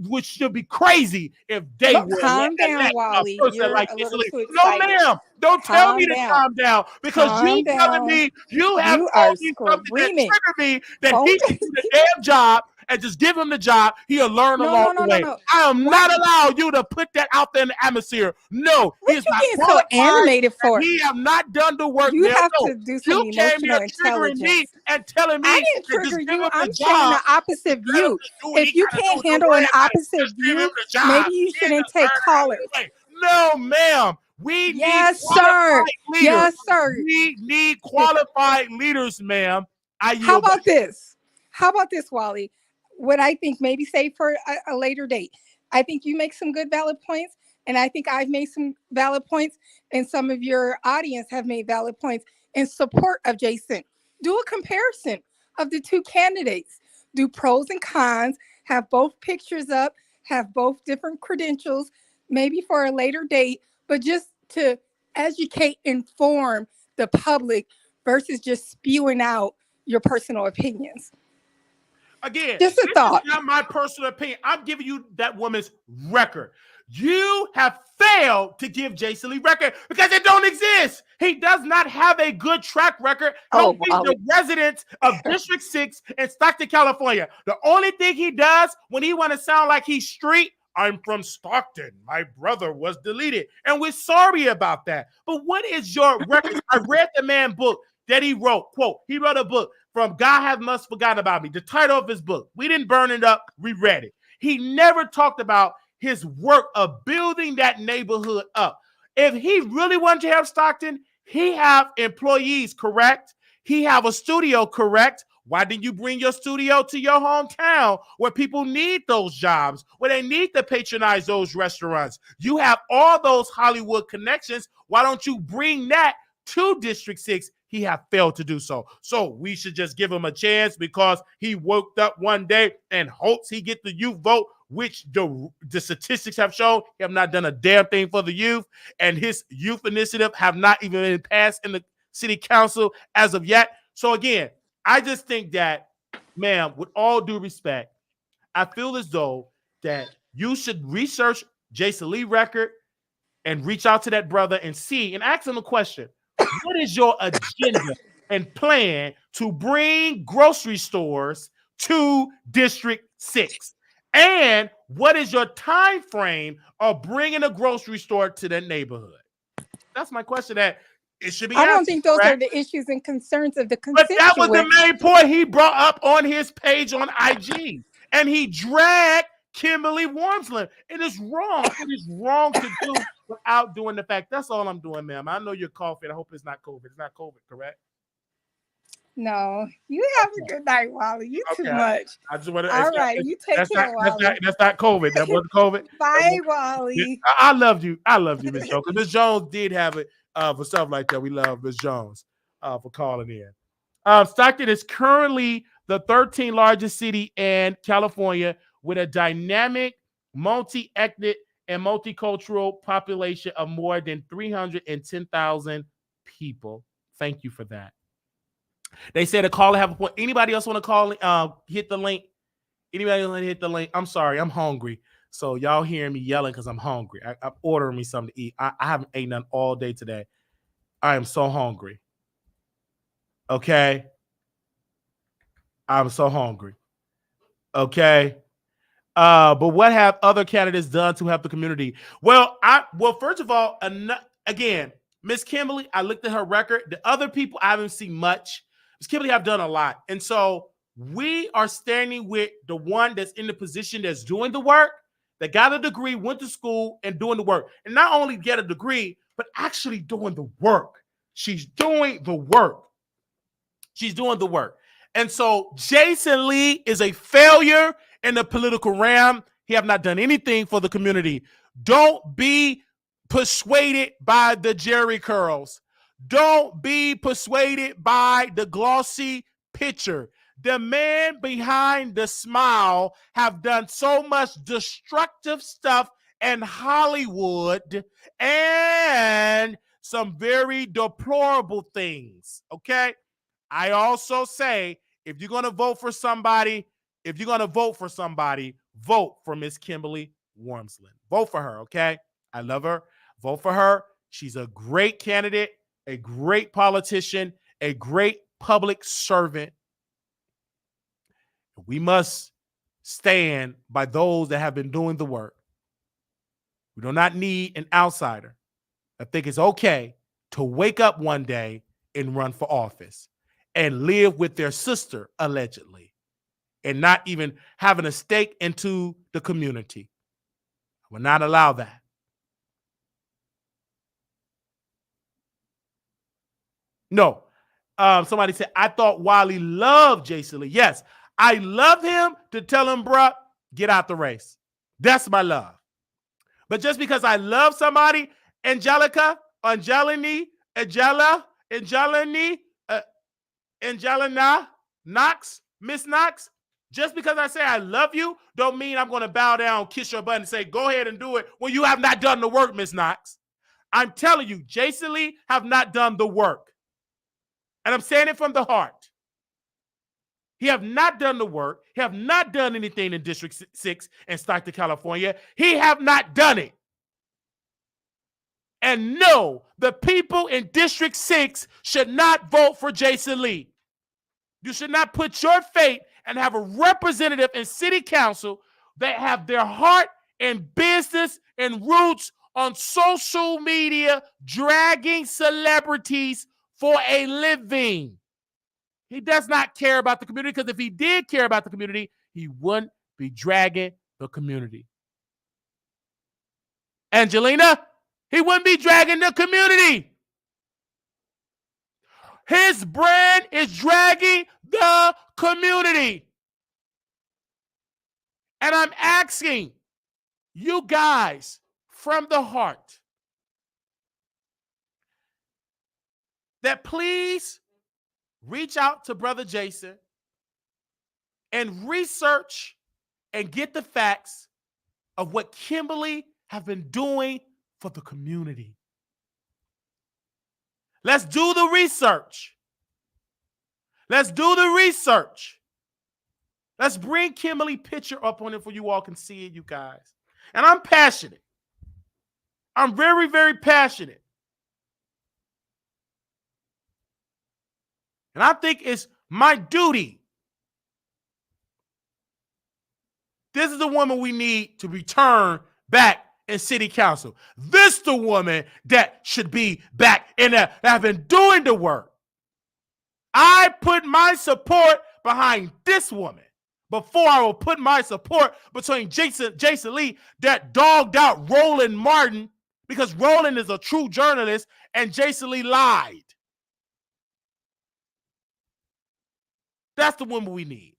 which should be crazy if they Look, would calm down, elect a Wally. person You're like a this. little too No, excited. ma'am. Don't tell me Calm to down. calm down because Calm you telling down. me you have You told are me something that screaming. triggered me that Oh, he should do the damn job and just give him the job. He'll learn no, along no, the no, no, way. no. I am Why? not allowed you to put that out there in the atmosphere. No, he What is you not getting so qualified. animated for? He have not done the work, You man. have No, to do some you came here emotional triggering me intelligence. and telling I me didn't to just trigger give you. him the I'm saying job. the opposite Let him view. just do what If he you got to can't do. handle Don't an worry about it. opposite Just give him view, the job. maybe you He ain't shouldn't gonna take turn it out callers. anyway. No, ma'am. We need Yes, sir. qualified leaders. Yes, sir. We need qualified leaders, ma'am. I How yield back. about this? How about this, Wally? What I think maybe save for a later date. I think you make some good valid points, and I think I've made some valid points, and some of your audience have made valid points in support of Jason. Do a comparison of the two candidates. Do pros and cons. Have both pictures up. Have both different credentials. Maybe for a later date, but just to educate, inform the public versus just spewing out your personal opinions. Again, Just a this is thought. not my personal opinion. I'm giving you that woman's record. You have failed to give Jason Lee record because it don't exist. He does not have a good track record Oh, helping the Wally. residents of District 6 in Stockton, California. The only thing he does when he want to sound like he's street, I'm from Stockton. My brother was deleted. And we're sorry about that. But what is your record? I read the man book that he wrote. Quote, he wrote a book from God Have Must Forgot About Me. The title of his book. We didn't burn it up. We read it. He never talked about his work of building that neighborhood up. If he really wanted to have Stockton, he have employees, correct? He have a studio, correct? Why didn't you bring your studio to your hometown where people need those jobs, where they need to patronize those restaurants? You have all those Hollywood connections. Why don't you bring that to District 6? He have failed to do so. So we should just give him a chance because he woke up one day and hopes he get the youth vote, which the statistics have shown he have not done a damn thing for the youth, and his youth initiative have not even been passed in the city council as of yet. So again, I just think that, ma'am, with all due respect, I feel as though that you should research Jason Lee record and reach out to that brother and see and ask him a question. What is your agenda and plan to bring grocery stores to District 6? And what is your time frame of bringing a grocery store to that neighborhood? That's my question. That It should be I don't answered, think those are correct? the issues and concerns of the But that was the constituents. main point he brought up on his page on IG. And he dragged Kimberly Wormsland. It is wrong. It is wrong to do without doing the fact. That's all I'm doing, ma'am. I know you're coughing. I hope it's not COVID. It's not COVID, correct? No, you have a Okay. good night, Wally. You too Okay. much. I just want to. All right, you take That's not. care, That's not. Wally. That's not COVID. That wasn't COVID. Bye, Wally. I love you. I love you, Miss Jones. Because Miss Jones did have it for stuff like that. We love Miss Jones for calling in. Stockton is currently the 13th largest city in California with a dynamic, multi-ethnic, and multicultural population of more than 310,000 people. Thank you for that. They said a caller have a point. Anybody else want to call? Hit the link. Anybody want to hit the link? I'm sorry, I'm hungry. So y'all hearing me yelling because I'm hungry. I'm ordering me something to eat. I haven't eaten nothing all day today. I am so hungry. Okay. I'm so hungry. Okay. But what have other candidates done to help the community? Well, first of all, again, Miss Kimberly, I looked at her record. The other people I haven't seen much. Miss Kimberly have done a lot. And so we are standing with the one that's in the position that's doing the work, that got a degree, went to school, and doing the work. And not only get a degree, but actually doing the work. She's doing the work. She's doing the work. And so Jason Lee is a failure in the political realm. He have not done anything for the community. Don't be persuaded by the Jerry curls. Don't be persuaded by the glossy picture. The man behind the smile have done so much destructive stuff in Hollywood and some very deplorable things. Okay. I also say, if you're going to vote for somebody, vote for Miss Kimberly Wormsland. Vote for her, okay? I love her. Vote for her. She's a great candidate, a great politician, a great public servant. We must stand by those that have been doing the work. We do not need an outsider. I think it's okay to wake up one day and run for office and live with their sister, allegedly, and not even having a stake into the community. I will not allow that. No. Somebody said, I thought Wiley loved Jason Lee. Yes, I love him to tell him, bruh, get out the race. That's my love. But just because I love somebody, Angelina, Knox, Miss Knox, just because I say I love you, don't mean I'm going to bow down, kiss your butt, and say, go ahead and do it when you have not done the work, Miss Knox. I'm telling you, Jason Lee have not done the work. And I'm saying it from the heart. He have not done the work. He have not done anything in District 6 in Stockton, California. He have not done it. And no, the people in District 6 should not vote for Jason Lee. You should not put your fate and have a representative in city council that have their heart and business and roots on social media, dragging celebrities for a living. He does not care about the community, because if he did care about the community, he wouldn't be dragging the community. Angelina, he wouldn't be dragging the community. His brand is dragging the community. And I'm asking you guys from the heart that please reach out to Brother Jason and research and get the facts of what Kimberly have been doing for the community. Let's do the research. Let's do the research. Let's bring Kimberly picture up on it for you all can see it, you guys. And I'm passionate. I'm very, very passionate. And I think it's my duty. This is the woman we need to return back in city council. This the woman that should be back in there that have been doing the work. I put my support behind this woman before I will put my support between Jason Lee that dogged out Roland Martin because Roland is a true journalist and Jason Lee lied. That's the woman we need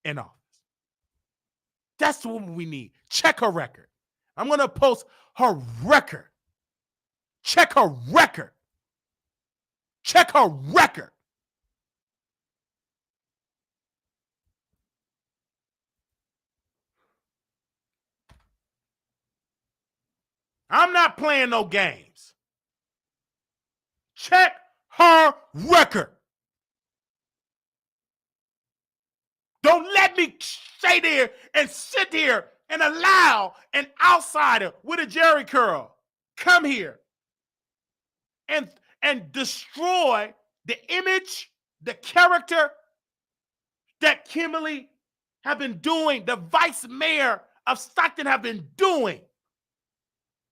in office. That's the woman we need. Check her record. I'm going to post her record. Check her record. Check her record. I'm not playing no games. Check her record. Don't let me stay there and sit here and allow an outsider with a jerry curl come here and destroy the image, the character that Kimberly have been doing, the vice mayor of Stockton have been doing.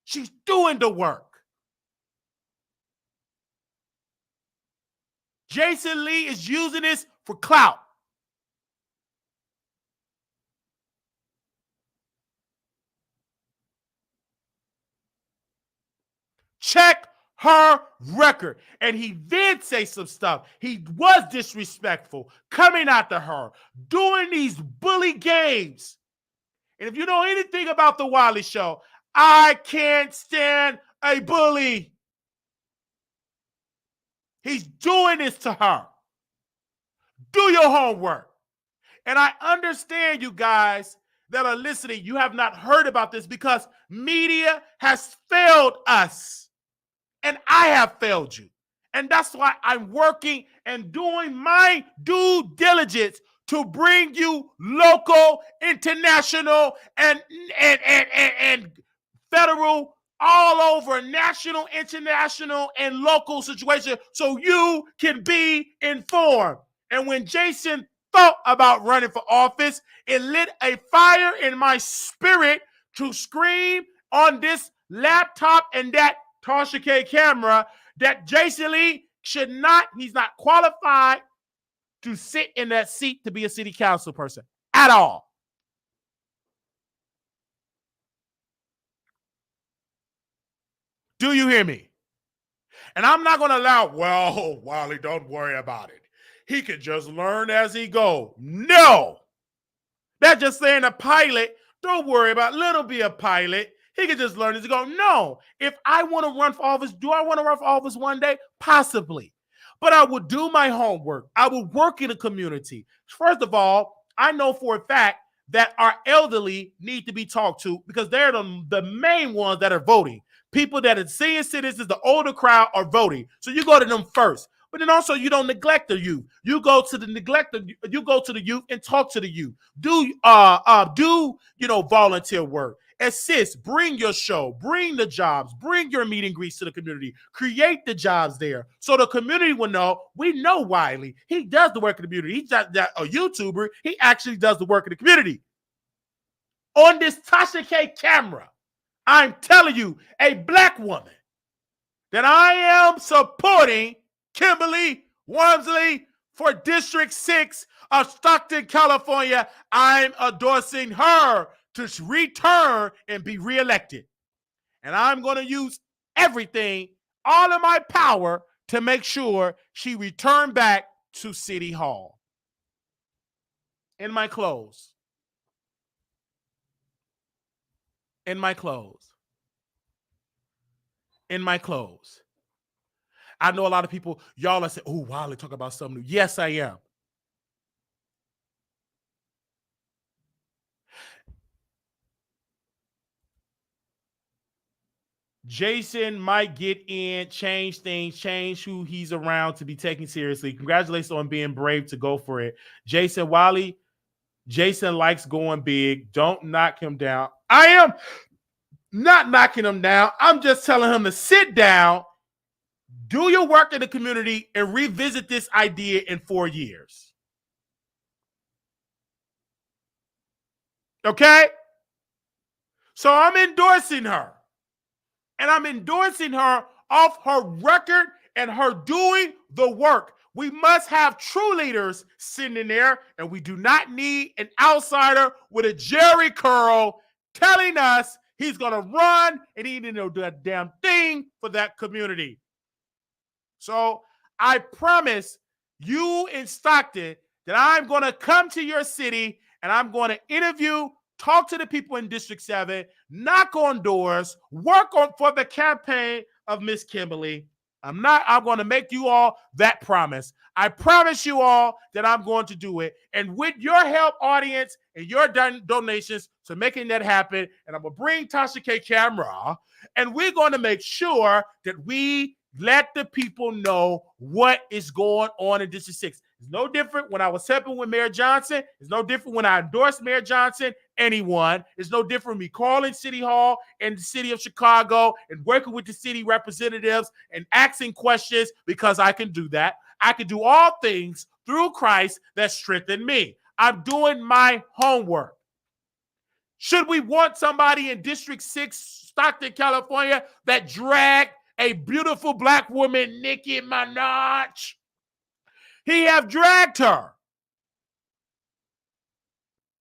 She's doing the work. Jason Lee is using this for clout. Check her record. And he did say some stuff. He was disrespectful, coming after her, doing these bully games. And if you know anything about the Wiley Show, I can't stand a bully. He's doing this to her. Do your homework. And I understand you guys that are listening, you have not heard about this because media has failed us. And I have failed you. And that's why I'm working and doing my due diligence to bring you local, international, and federal, all over, national, international, and local situation so you can be informed. And when Jason thought about running for office, it lit a fire in my spirit to scream on this laptop and that Tasha K camera that Jason Lee should not, he's not qualified to sit in that seat to be a city council person at all. Do you hear me? And I'm not going to allow, well, Wiley, don't worry about it. He can just learn as he go. No. That's just saying a pilot, don't worry about it. Little be a pilot. He can just learn as he go. No. If I want to run for office, do I want to run for office one day? Possibly. But I would do my homework. I would work in the community. First of all, I know for a fact that our elderly need to be talked to because they're the main ones that are voting. People that are senior citizens, the older crowd are voting. So you go to them first. But then also you don't neglect the youth. You go to the you go to the youth and talk to the youth. Do volunteer work. Assist, bring your show, bring the jobs, bring your meet and greets to the community, create the jobs there so the community will know, we know Wiley. He does the work in the community. He's not a YouTuber. He actually does the work in the community. On this Tasha K camera, I'm telling you, a black woman, that I am supporting Kimberly Wormsley for District 6 of Stockton, California. I'm endorsing her to return and be reelected. And I'm going to use everything, all of my power to make sure she return back to City Hall. In my clothes. In my clothes. In my clothes. I know a lot of people, y'all are saying, oh, wow, they talk about something new. Yes, I am. Jason might get in, change things, change who he's around to be taken seriously. Congratulations on being brave to go for it. Jason Wiley, Jason likes going big. Don't knock him down. I am not knocking him down. I'm just telling him to sit down, do your work in the community, and revisit this idea in 4 years. Okay? So I'm endorsing her. And I'm endorsing her off her record and her doing the work. We must have true leaders sitting in there, and we do not need an outsider with a Jerry curl telling us he's going to run and he didn't do a damn thing for that community. So I promise you in Stockton that I'm going to come to your city and I'm going to interview, talk to the people in District 7, knock on doors, work on for the campaign of Miss Kimberly. I'm going to make you all that promise. I promise you all that I'm going to do it. And with your help, audience, and your donations to making that happen, and I'm going to bring Tasha K. Camera, and we're going to make sure that we let the people know what is going on in District 6. It's no different when I was helping with Mayor Johnson. It's no different when I endorsed Mayor Johnson, anyone. It's no different me calling City Hall and the city of Chicago and working with the city representatives and asking questions because I can do that. I can do all things through Christ that strengthen me. I'm doing my homework. Should we want somebody in District 6, Stockton, California, that dragged a beautiful black woman, Nicki Minaj? He have dragged her.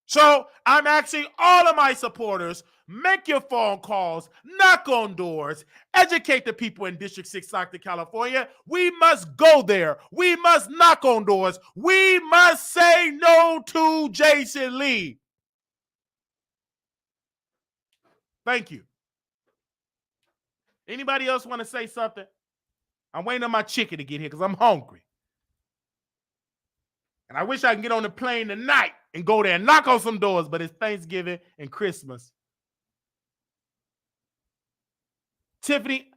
So I'm asking all of my supporters, make your phone calls, knock on doors, educate the people in District 6, Stockton, California. We must go there. We must knock on doors. We must say no to Jason Lee. Thank you. Anybody else want to say something? I'm waiting on my chicken to get here because I'm hungry. And I wish I could get on the plane tonight and go there and knock on some doors, but it's Thanksgiving and Christmas. Tiffany,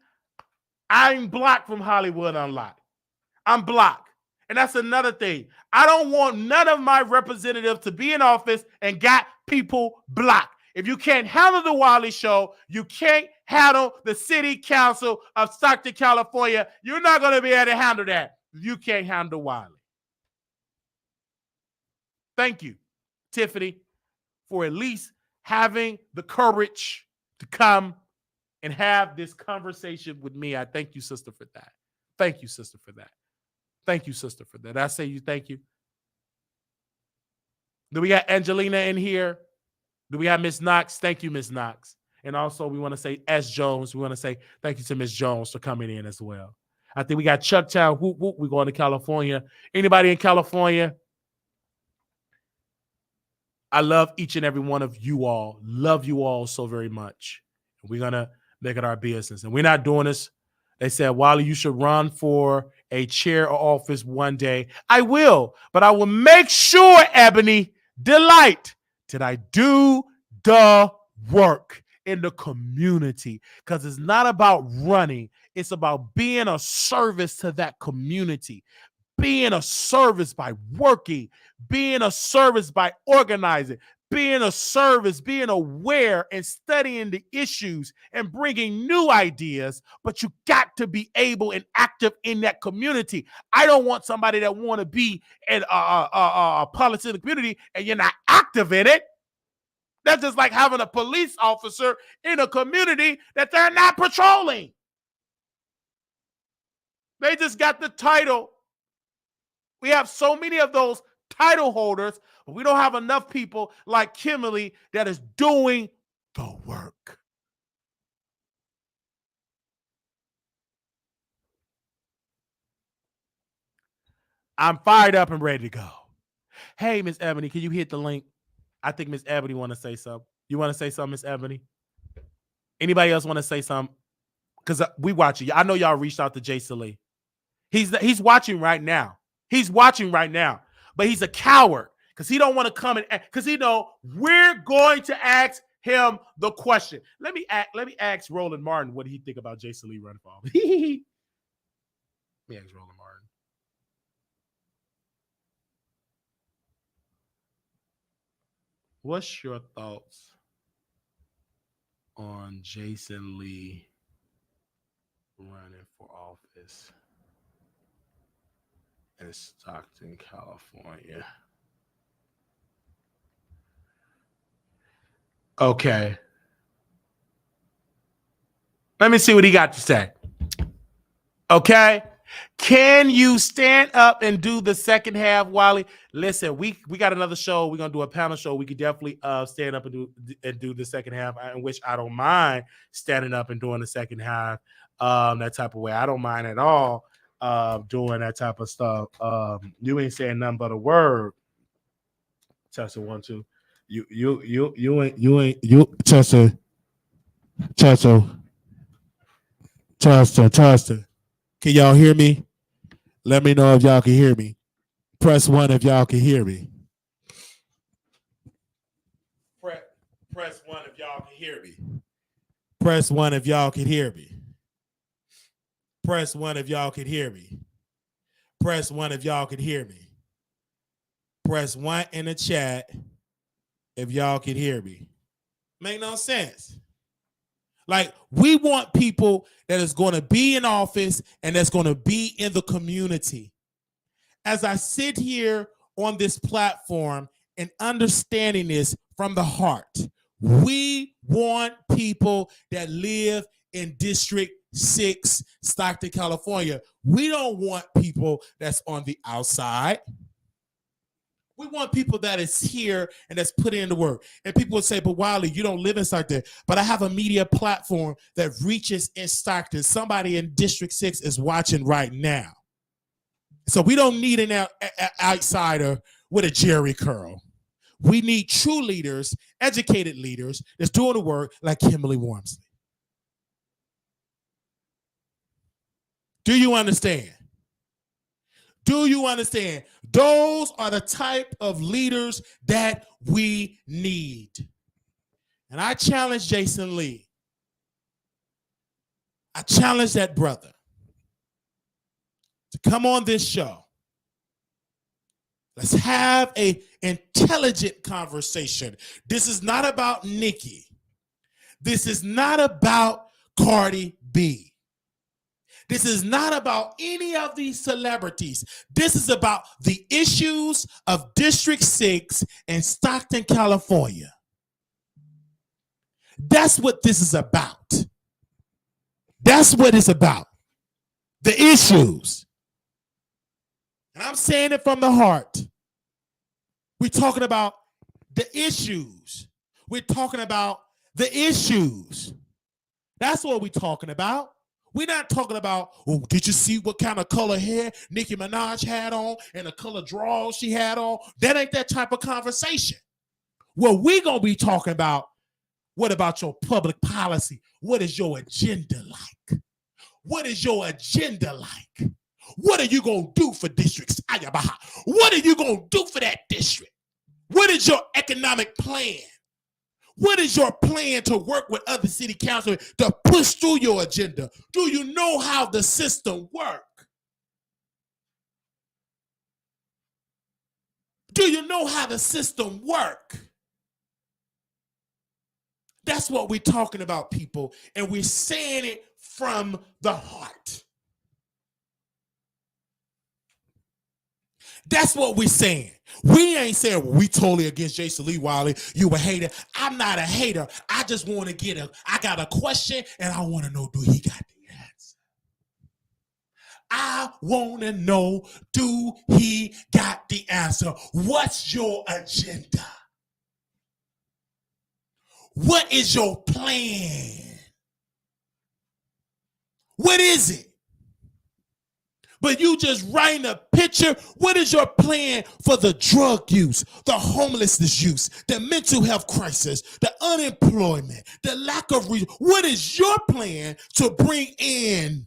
I'm blocked from Hollywood Unlocked. I'm blocked. And that's another thing. I don't want none of my representatives to be in office and got people blocked. If you can't handle the Wiley Show, you can't handle the City Council of Stockton, California. You're not going to be able to handle that if you can't handle Wiley. Thank you, Tiffany, for at least having the courage to come and have this conversation with me. I thank you, sister, for that. Thank you, sister, for that. Thank you, sister, for that. I say you thank you. Do we got Angelina in here? Do we have Miss Knox? Thank you, Miss Knox. And also, we want to say S. Jones. We want to say thank you to Miss Jones for coming in as well. I think we got Chucktown. Whoop, whoop. We're going to California. Anybody in California? I love each and every one of you all. Love you all so very much. We're going to make it our business. And we're not doing this. They said, Wally, you should run for a chair or office one day. I will, but I will make sure, Ebony Delight, that I do the work in the community, because it's not about running. It's about being a service to that community, being a service by working, being a service by organizing, being a service, being aware and studying the issues and bringing new ideas, but you got to be able and active in that community. I don't want somebody that want to be in a politics in the community and you're not active in it. That's just like having a police officer in a community that they're not patrolling. They just got the title. We have so many of those title holders, but we don't have enough people like Kimberly that is doing the work. I'm fired up and ready to go. Hey, Miss Ebony, can you hit the link? I think Miss Ebony want to say something. You want to say something, Miss Ebony? Anybody else want to say something? Because we watching. I know y'all reached out to Jason Lee. He's watching right now. He's watching right now, but he's a coward because he don't want to come and because he know we're going to ask him the question. Let me ask Roland Martin what he think about Jason Lee running for office. Let me ask Roland Martin. What's your thoughts on Jason Lee running for office in Stockton, California? Okay. Let me see what he got to say. Okay. Can you stand up and do the second half, Wally? Listen, we got another show. We're gonna do a panel show. We could definitely stand up and do the second half, in which I don't mind standing up and doing the second half that type of way. I don't mind at all doing that type of stuff. You ain't saying nothing but a word. Tessa 1 2. You ain't Tessa Tessa. Can y'all hear me? Let me know if y'all can hear me. Press 1 if y'all can hear me. Press 1 if y'all can hear me. Press 1 if y'all can hear me. Press 1 if y'all can hear me. Press 1 if y'all can hear me. Press 1 in the chat if y'all can hear me. Make no sense. Like, we want people that is going to be in office and that's going to be in the community. As I sit here on this platform and understanding this from the heart, we want people that live in District 6, Stockton, California. We don't want people that's on the outside. We want people that is here and that's put in the work. And people would say, but Wiley, you don't live in Stockton. But I have a media platform that reaches in Stockton. Somebody in District 6 is watching right now. So we don't need an outsider with a jerry curl. We need true leaders, educated leaders that's doing the work like Kimberly Wormsley. Do you understand? Do you understand? Those are the type of leaders that we need. And I challenge Jason Lee. I challenge that brother to come on this show. Let's have an intelligent conversation. This is not about Nikki. This is not about Cardi B. This is not about any of these celebrities. This is about the issues of District 6 in Stockton, California. That's what this is about. That's what it's about. The issues. And I'm saying it from the heart. We're talking about the issues. We're talking about the issues. That's what we're talking about. We're not talking about, oh, did you see what kind of color hair Nicki Minaj had on and the color drawers she had on? That ain't that type of conversation. What we going to be talking about, what about your public policy? What is your agenda like? What is your agenda like? What are you going to do for districts? What are you going to do for that district? What is your economic plan? What is your plan to work with other city councilors to push through your agenda? Do you know how the system works? Do you know how the system works? That's what we're talking about, people, and we're saying it from the heart. That's what we're saying. We ain't saying, well, we totally against Jason Lee, Wiley. You a hater. I'm not a hater. I just want to I got a question and I want to know, do he got the answer? I want to know, do he got the answer? What's your agenda? What is your plan? What is it? But you just writing a picture. What is your plan for the drug use, the homelessness use, the mental health crisis, the unemployment, the lack of what is your plan to bring in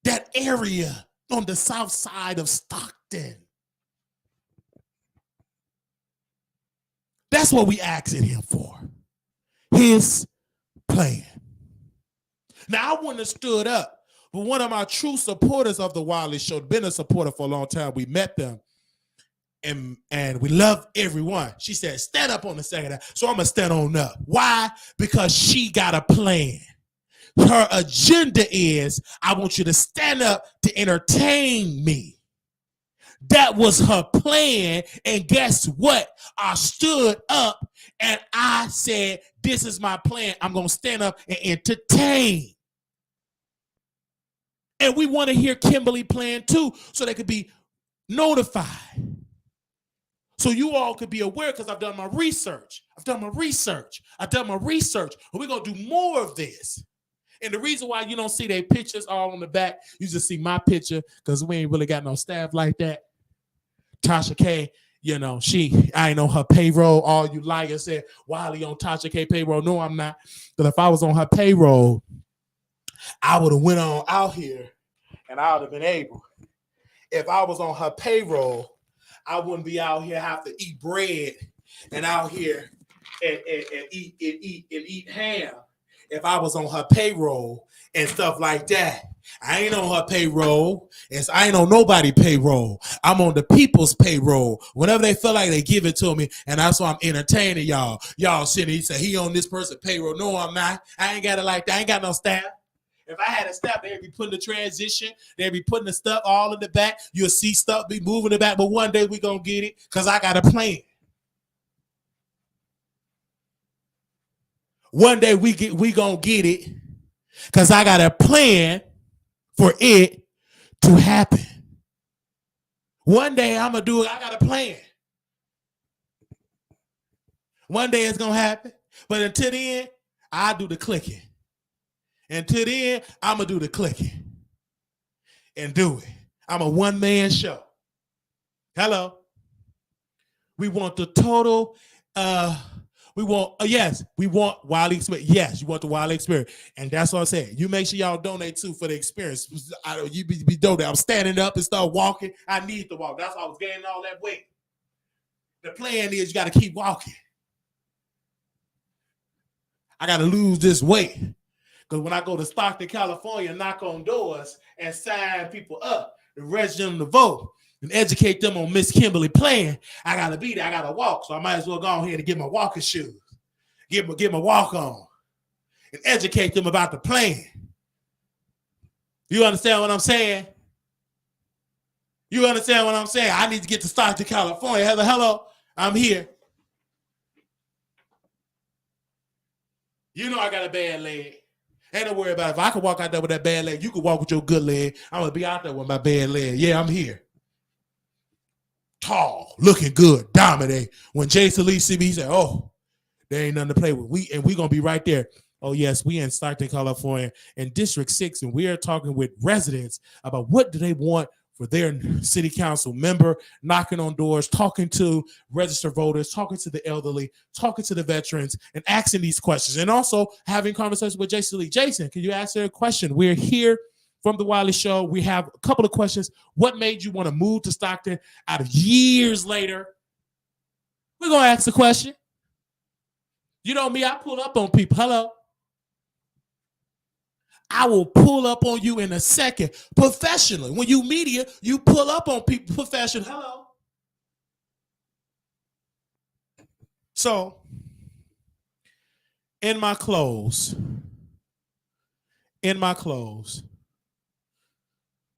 that area on the south side of Stockton? That's what we asking him for. His plan. Now, I wouldn't have stood up. But one of my true supporters of the Wiley Show, been a supporter for a long time. We met them, and we love everyone. She said, stand up on the second half. So I'm going to stand on up. Why? Because she got a plan. Her agenda is, I want you to stand up to entertain me. That was her plan. And guess what? I stood up And I said, this is my plan. I'm going to stand up and entertain. And we want to hear Kimberly plan too, so they could be notified. So you all could be aware, because I've done my research. And we're going to do more of this. And the reason why you don't see their pictures all on the back, you just see my picture, because we ain't really got no staff like that. Tasha K, I ain't on her payroll. All you liars said, Wiley on Tasha K payroll. No, I'm not. Because if I was on her payroll, I would have went on out here and I would have been able. If I was on her payroll, I wouldn't be out here have to eat bread and out here and eat ham. If I was on her payroll and stuff like that. I ain't on her payroll. I ain't on nobody payroll. I'm on the people's payroll. Whenever they feel like they give it to me, and that's why I'm entertaining y'all. Y'all sitting, he said he on this person's payroll. No, I'm not. I ain't got it like that. I ain't got no staff. If I had a staff, they'd be putting the transition. They'd be putting the stuff all in the back. You'll see stuff be moving in the back, but one day we gonna get it because I got a plan. One day we gonna get it because I got a plan for it to happen. One day I'm gonna do it. I got a plan. One day it's gonna happen. But until then, I do the clicking. Until then, I'm gonna do the clicking and do it. I'm a one-man show. Hello. We want the total. We want Wiley experience. Yes, you want the Wiley experience, and that's what I'm saying. You make sure y'all donate too for the experience. You be donating. I'm standing up and start walking. I need to walk. That's why I was gaining all that weight. The plan is you got to keep walking. I got to lose this weight because when I go to Stockton, California, knock on doors and sign people up, and register them to vote, and educate them on Miss Kimberly plan, I gotta be there. I gotta walk, so I might as well go ahead and get my walking shoes, get my walk on, and educate them about the plan. You understand what I'm saying? You understand what I'm saying? I need to get to Stockton, California. Hello, I'm here. You know I got a bad leg. Ain't no worry about it. If I can walk out there with that bad leg, you can walk with your good leg. I'm gonna be out there with my bad leg. Yeah, I'm here. Tall, looking good, dominate. When Jason Lee see me, he said, "Oh, there ain't nothing to play with." We gonna be right there. Oh yes, we in Stockton, California, in District 6, and we are talking with residents about what do they want for their city council member, knocking on doors, talking to registered voters, talking to the elderly, talking to the veterans, and asking these questions, and also having conversations with Jason Lee. Jason, can you answer a question? We're here from the Wiley Show. We have a couple of questions. What made you want to move to Stockton out of years later? We're going to ask the question. You know me, I pull up on people. Hello. I will pull up on you in a second. Professionally. When you media, you pull up on people professionally. Hello. So, in my clothes,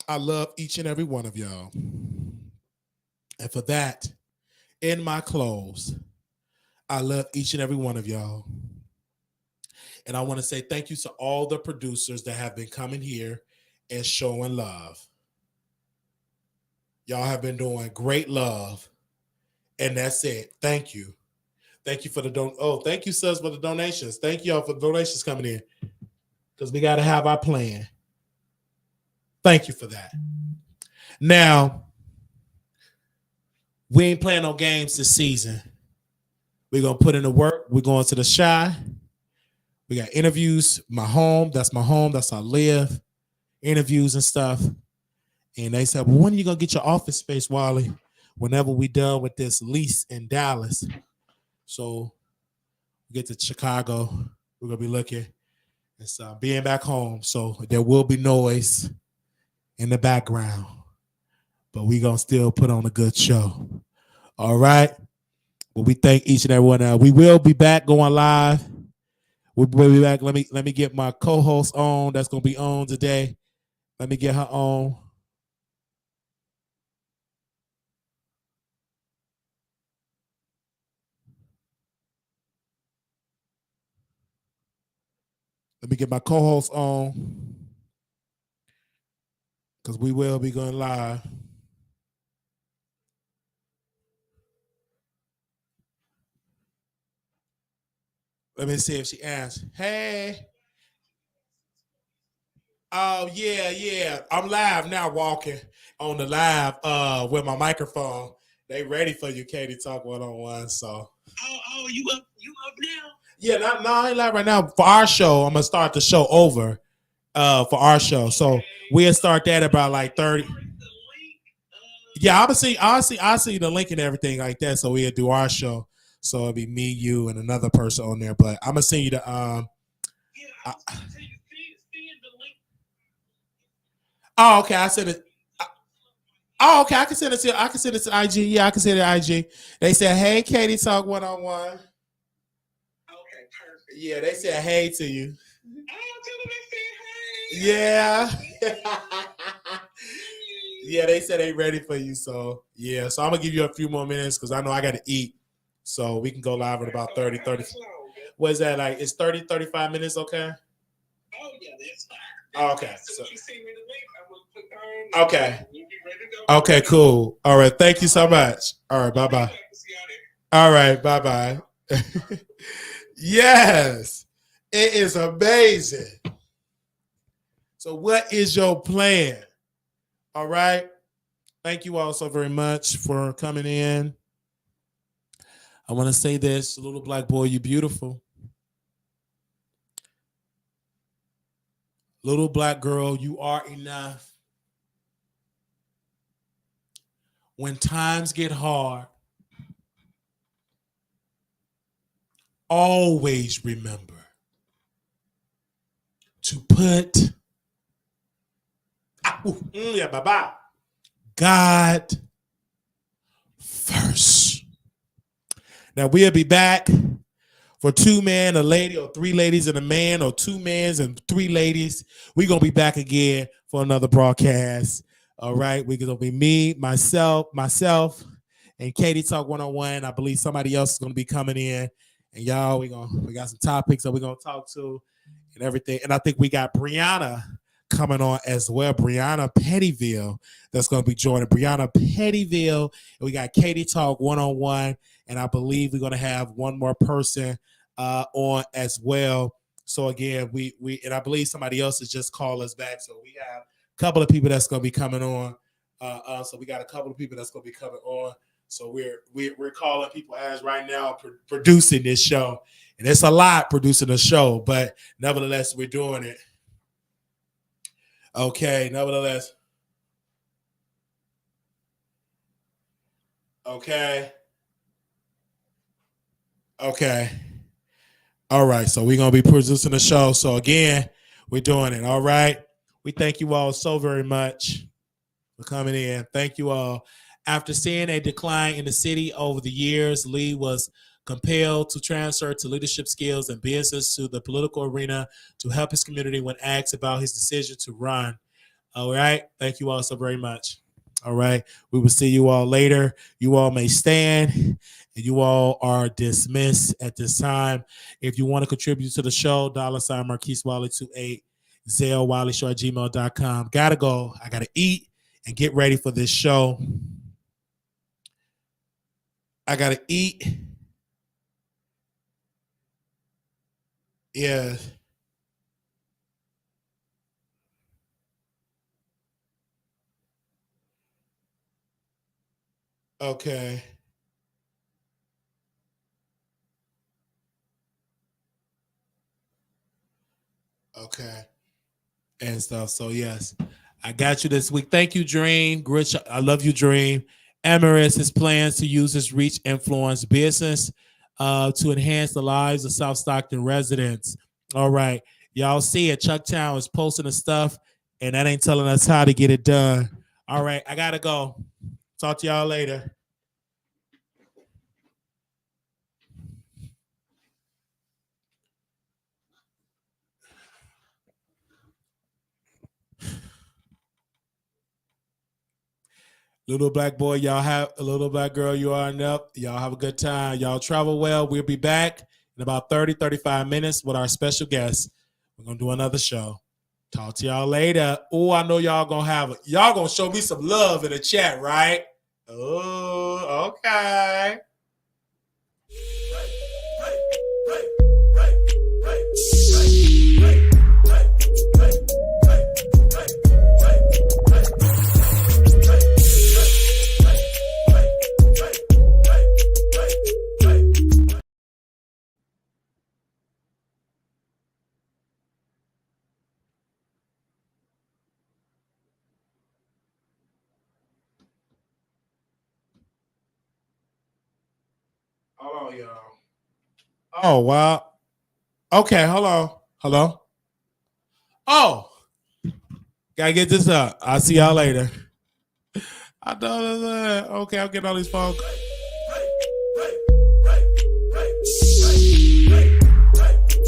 I love each and every one of y'all. And for that, in my clothes, I love each and every one of y'all. And I want to say thank you to all the producers that have been coming here and showing love. Y'all have been doing great love. And that's it. Thank you. Thank you for the thank you, sis, for the donations. Thank y'all for the donations coming in. Because we got to have our plan. Thank you for that. Now, we ain't playing no games this season. We're going to put in the work. We're going to the Shy. We got interviews. My home. That's how I live. Interviews and stuff. And they said, well, when are you going to get your office space, Wally? Whenever we done with this lease in Dallas. So we get to Chicago. We're going to be looking. It's being back home. So there will be noise in the background. But we going to still put on a good show. All right. Well, we thank each and every one. We will be back going live. We'll be back. Let me get my co-host on. That's going to be on today. Let me get her on. Let me get my co-host on because we will be going live. Let me see if she answers. Hey. Oh yeah, yeah. I'm live now, walking on the live with my microphone. They ready for you, Katie Talk 101. So you up now? Yeah, no, I ain't live right now. For our show, I'm gonna start the show over. For our show. So we'll start that about like 30. Yeah, I'll see the link and everything like that. So we'll do our show. So it'll be me, you, and another person on there. But I'm gonna send you the oh, okay. I said it. Oh, okay. I can send it to. I can send it to IG. Yeah, I can send it to IG. They said, "Hey, Katie, talk 101." Okay, perfect. Yeah, they said, "Hey" to you. Yeah. Yeah, they said they ready for you. So yeah, so I'm gonna give you a few more minutes because I know I got to eat. So we can go live in about 30. What is that like? It's 35 minutes. Okay. Oh yeah, that's fine. Oh, okay. So you see me the link, I will click on. Okay. Okay, cool. All right. Thank you so much. All right. Bye bye. All right. Bye bye. Yes. It is amazing. So, what is your plan? All right. Thank you all so very much for coming in. I want to say this, little black boy, you beautiful. Little black girl, you are enough. When times get hard, always remember to put God first. Now we'll be back for 2 men, a lady, or 3 ladies and a man, or 2 men and 3 ladies. We're gonna be back again for another broadcast. All right, we're gonna be me, myself, and Katie Talk 101. I believe somebody else is gonna be coming in, and y'all, we got some topics that we're gonna talk to and everything. And I think we got Brianna coming on as well. Brianna Pettyville that's going to be joining. Brianna Pettyville. And we got Katie Talk 101. And I believe we're going to have one more person on as well. So again, we and I believe somebody else has just called us back. So we have a couple of people that's going to be coming on. So we got a couple of people that's going to be coming on. So we're calling people as right now producing this show. And it's a lot producing a show, but nevertheless, we're doing it. Okay, nevertheless. Okay. Okay. All right, so we're going to be producing the show. So again, we're doing it. All right. We thank you all so very much for coming in. Thank you all. After seeing a decline in the city over the years, Lee was compelled to transfer to leadership skills and business to the political arena to help his community when asked about his decision to run. All right. Thank you all so very much. All right. We will see you all later. You all may stand, and you all are dismissed at this time. If you want to contribute to the show, $ Marquise Wiley 28, Zelle Wiley Show at gmail.com. Gotta go. I gotta eat and get ready for this show. I gotta eat. Yeah. Okay. Okay. And stuff. So yes, I got you this week. Thank you, Dream. Rich, I love you, Dream. Emirates has plans to use his reach influence business to enhance the lives of South Stockton residents. All right. Y'all see it. Chucktown is posting the stuff, and that ain't telling us how to get it done. All right. I gotta go. Talk to y'all later. Little black boy, y'all have a little black girl, you are enough. Y'all have a good time. Y'all travel well. We'll be back in about 35 minutes with our special guest. We're gonna do another show. Talk to y'all later. Oh, I know y'all gonna show me some love in the chat, right? Oh, okay. Hold on, y'all. Oh, wow. Okay, hold on. Hello? Oh, gotta get this up. I'll see y'all later. I know that. Okay, I'll get all these phone calls.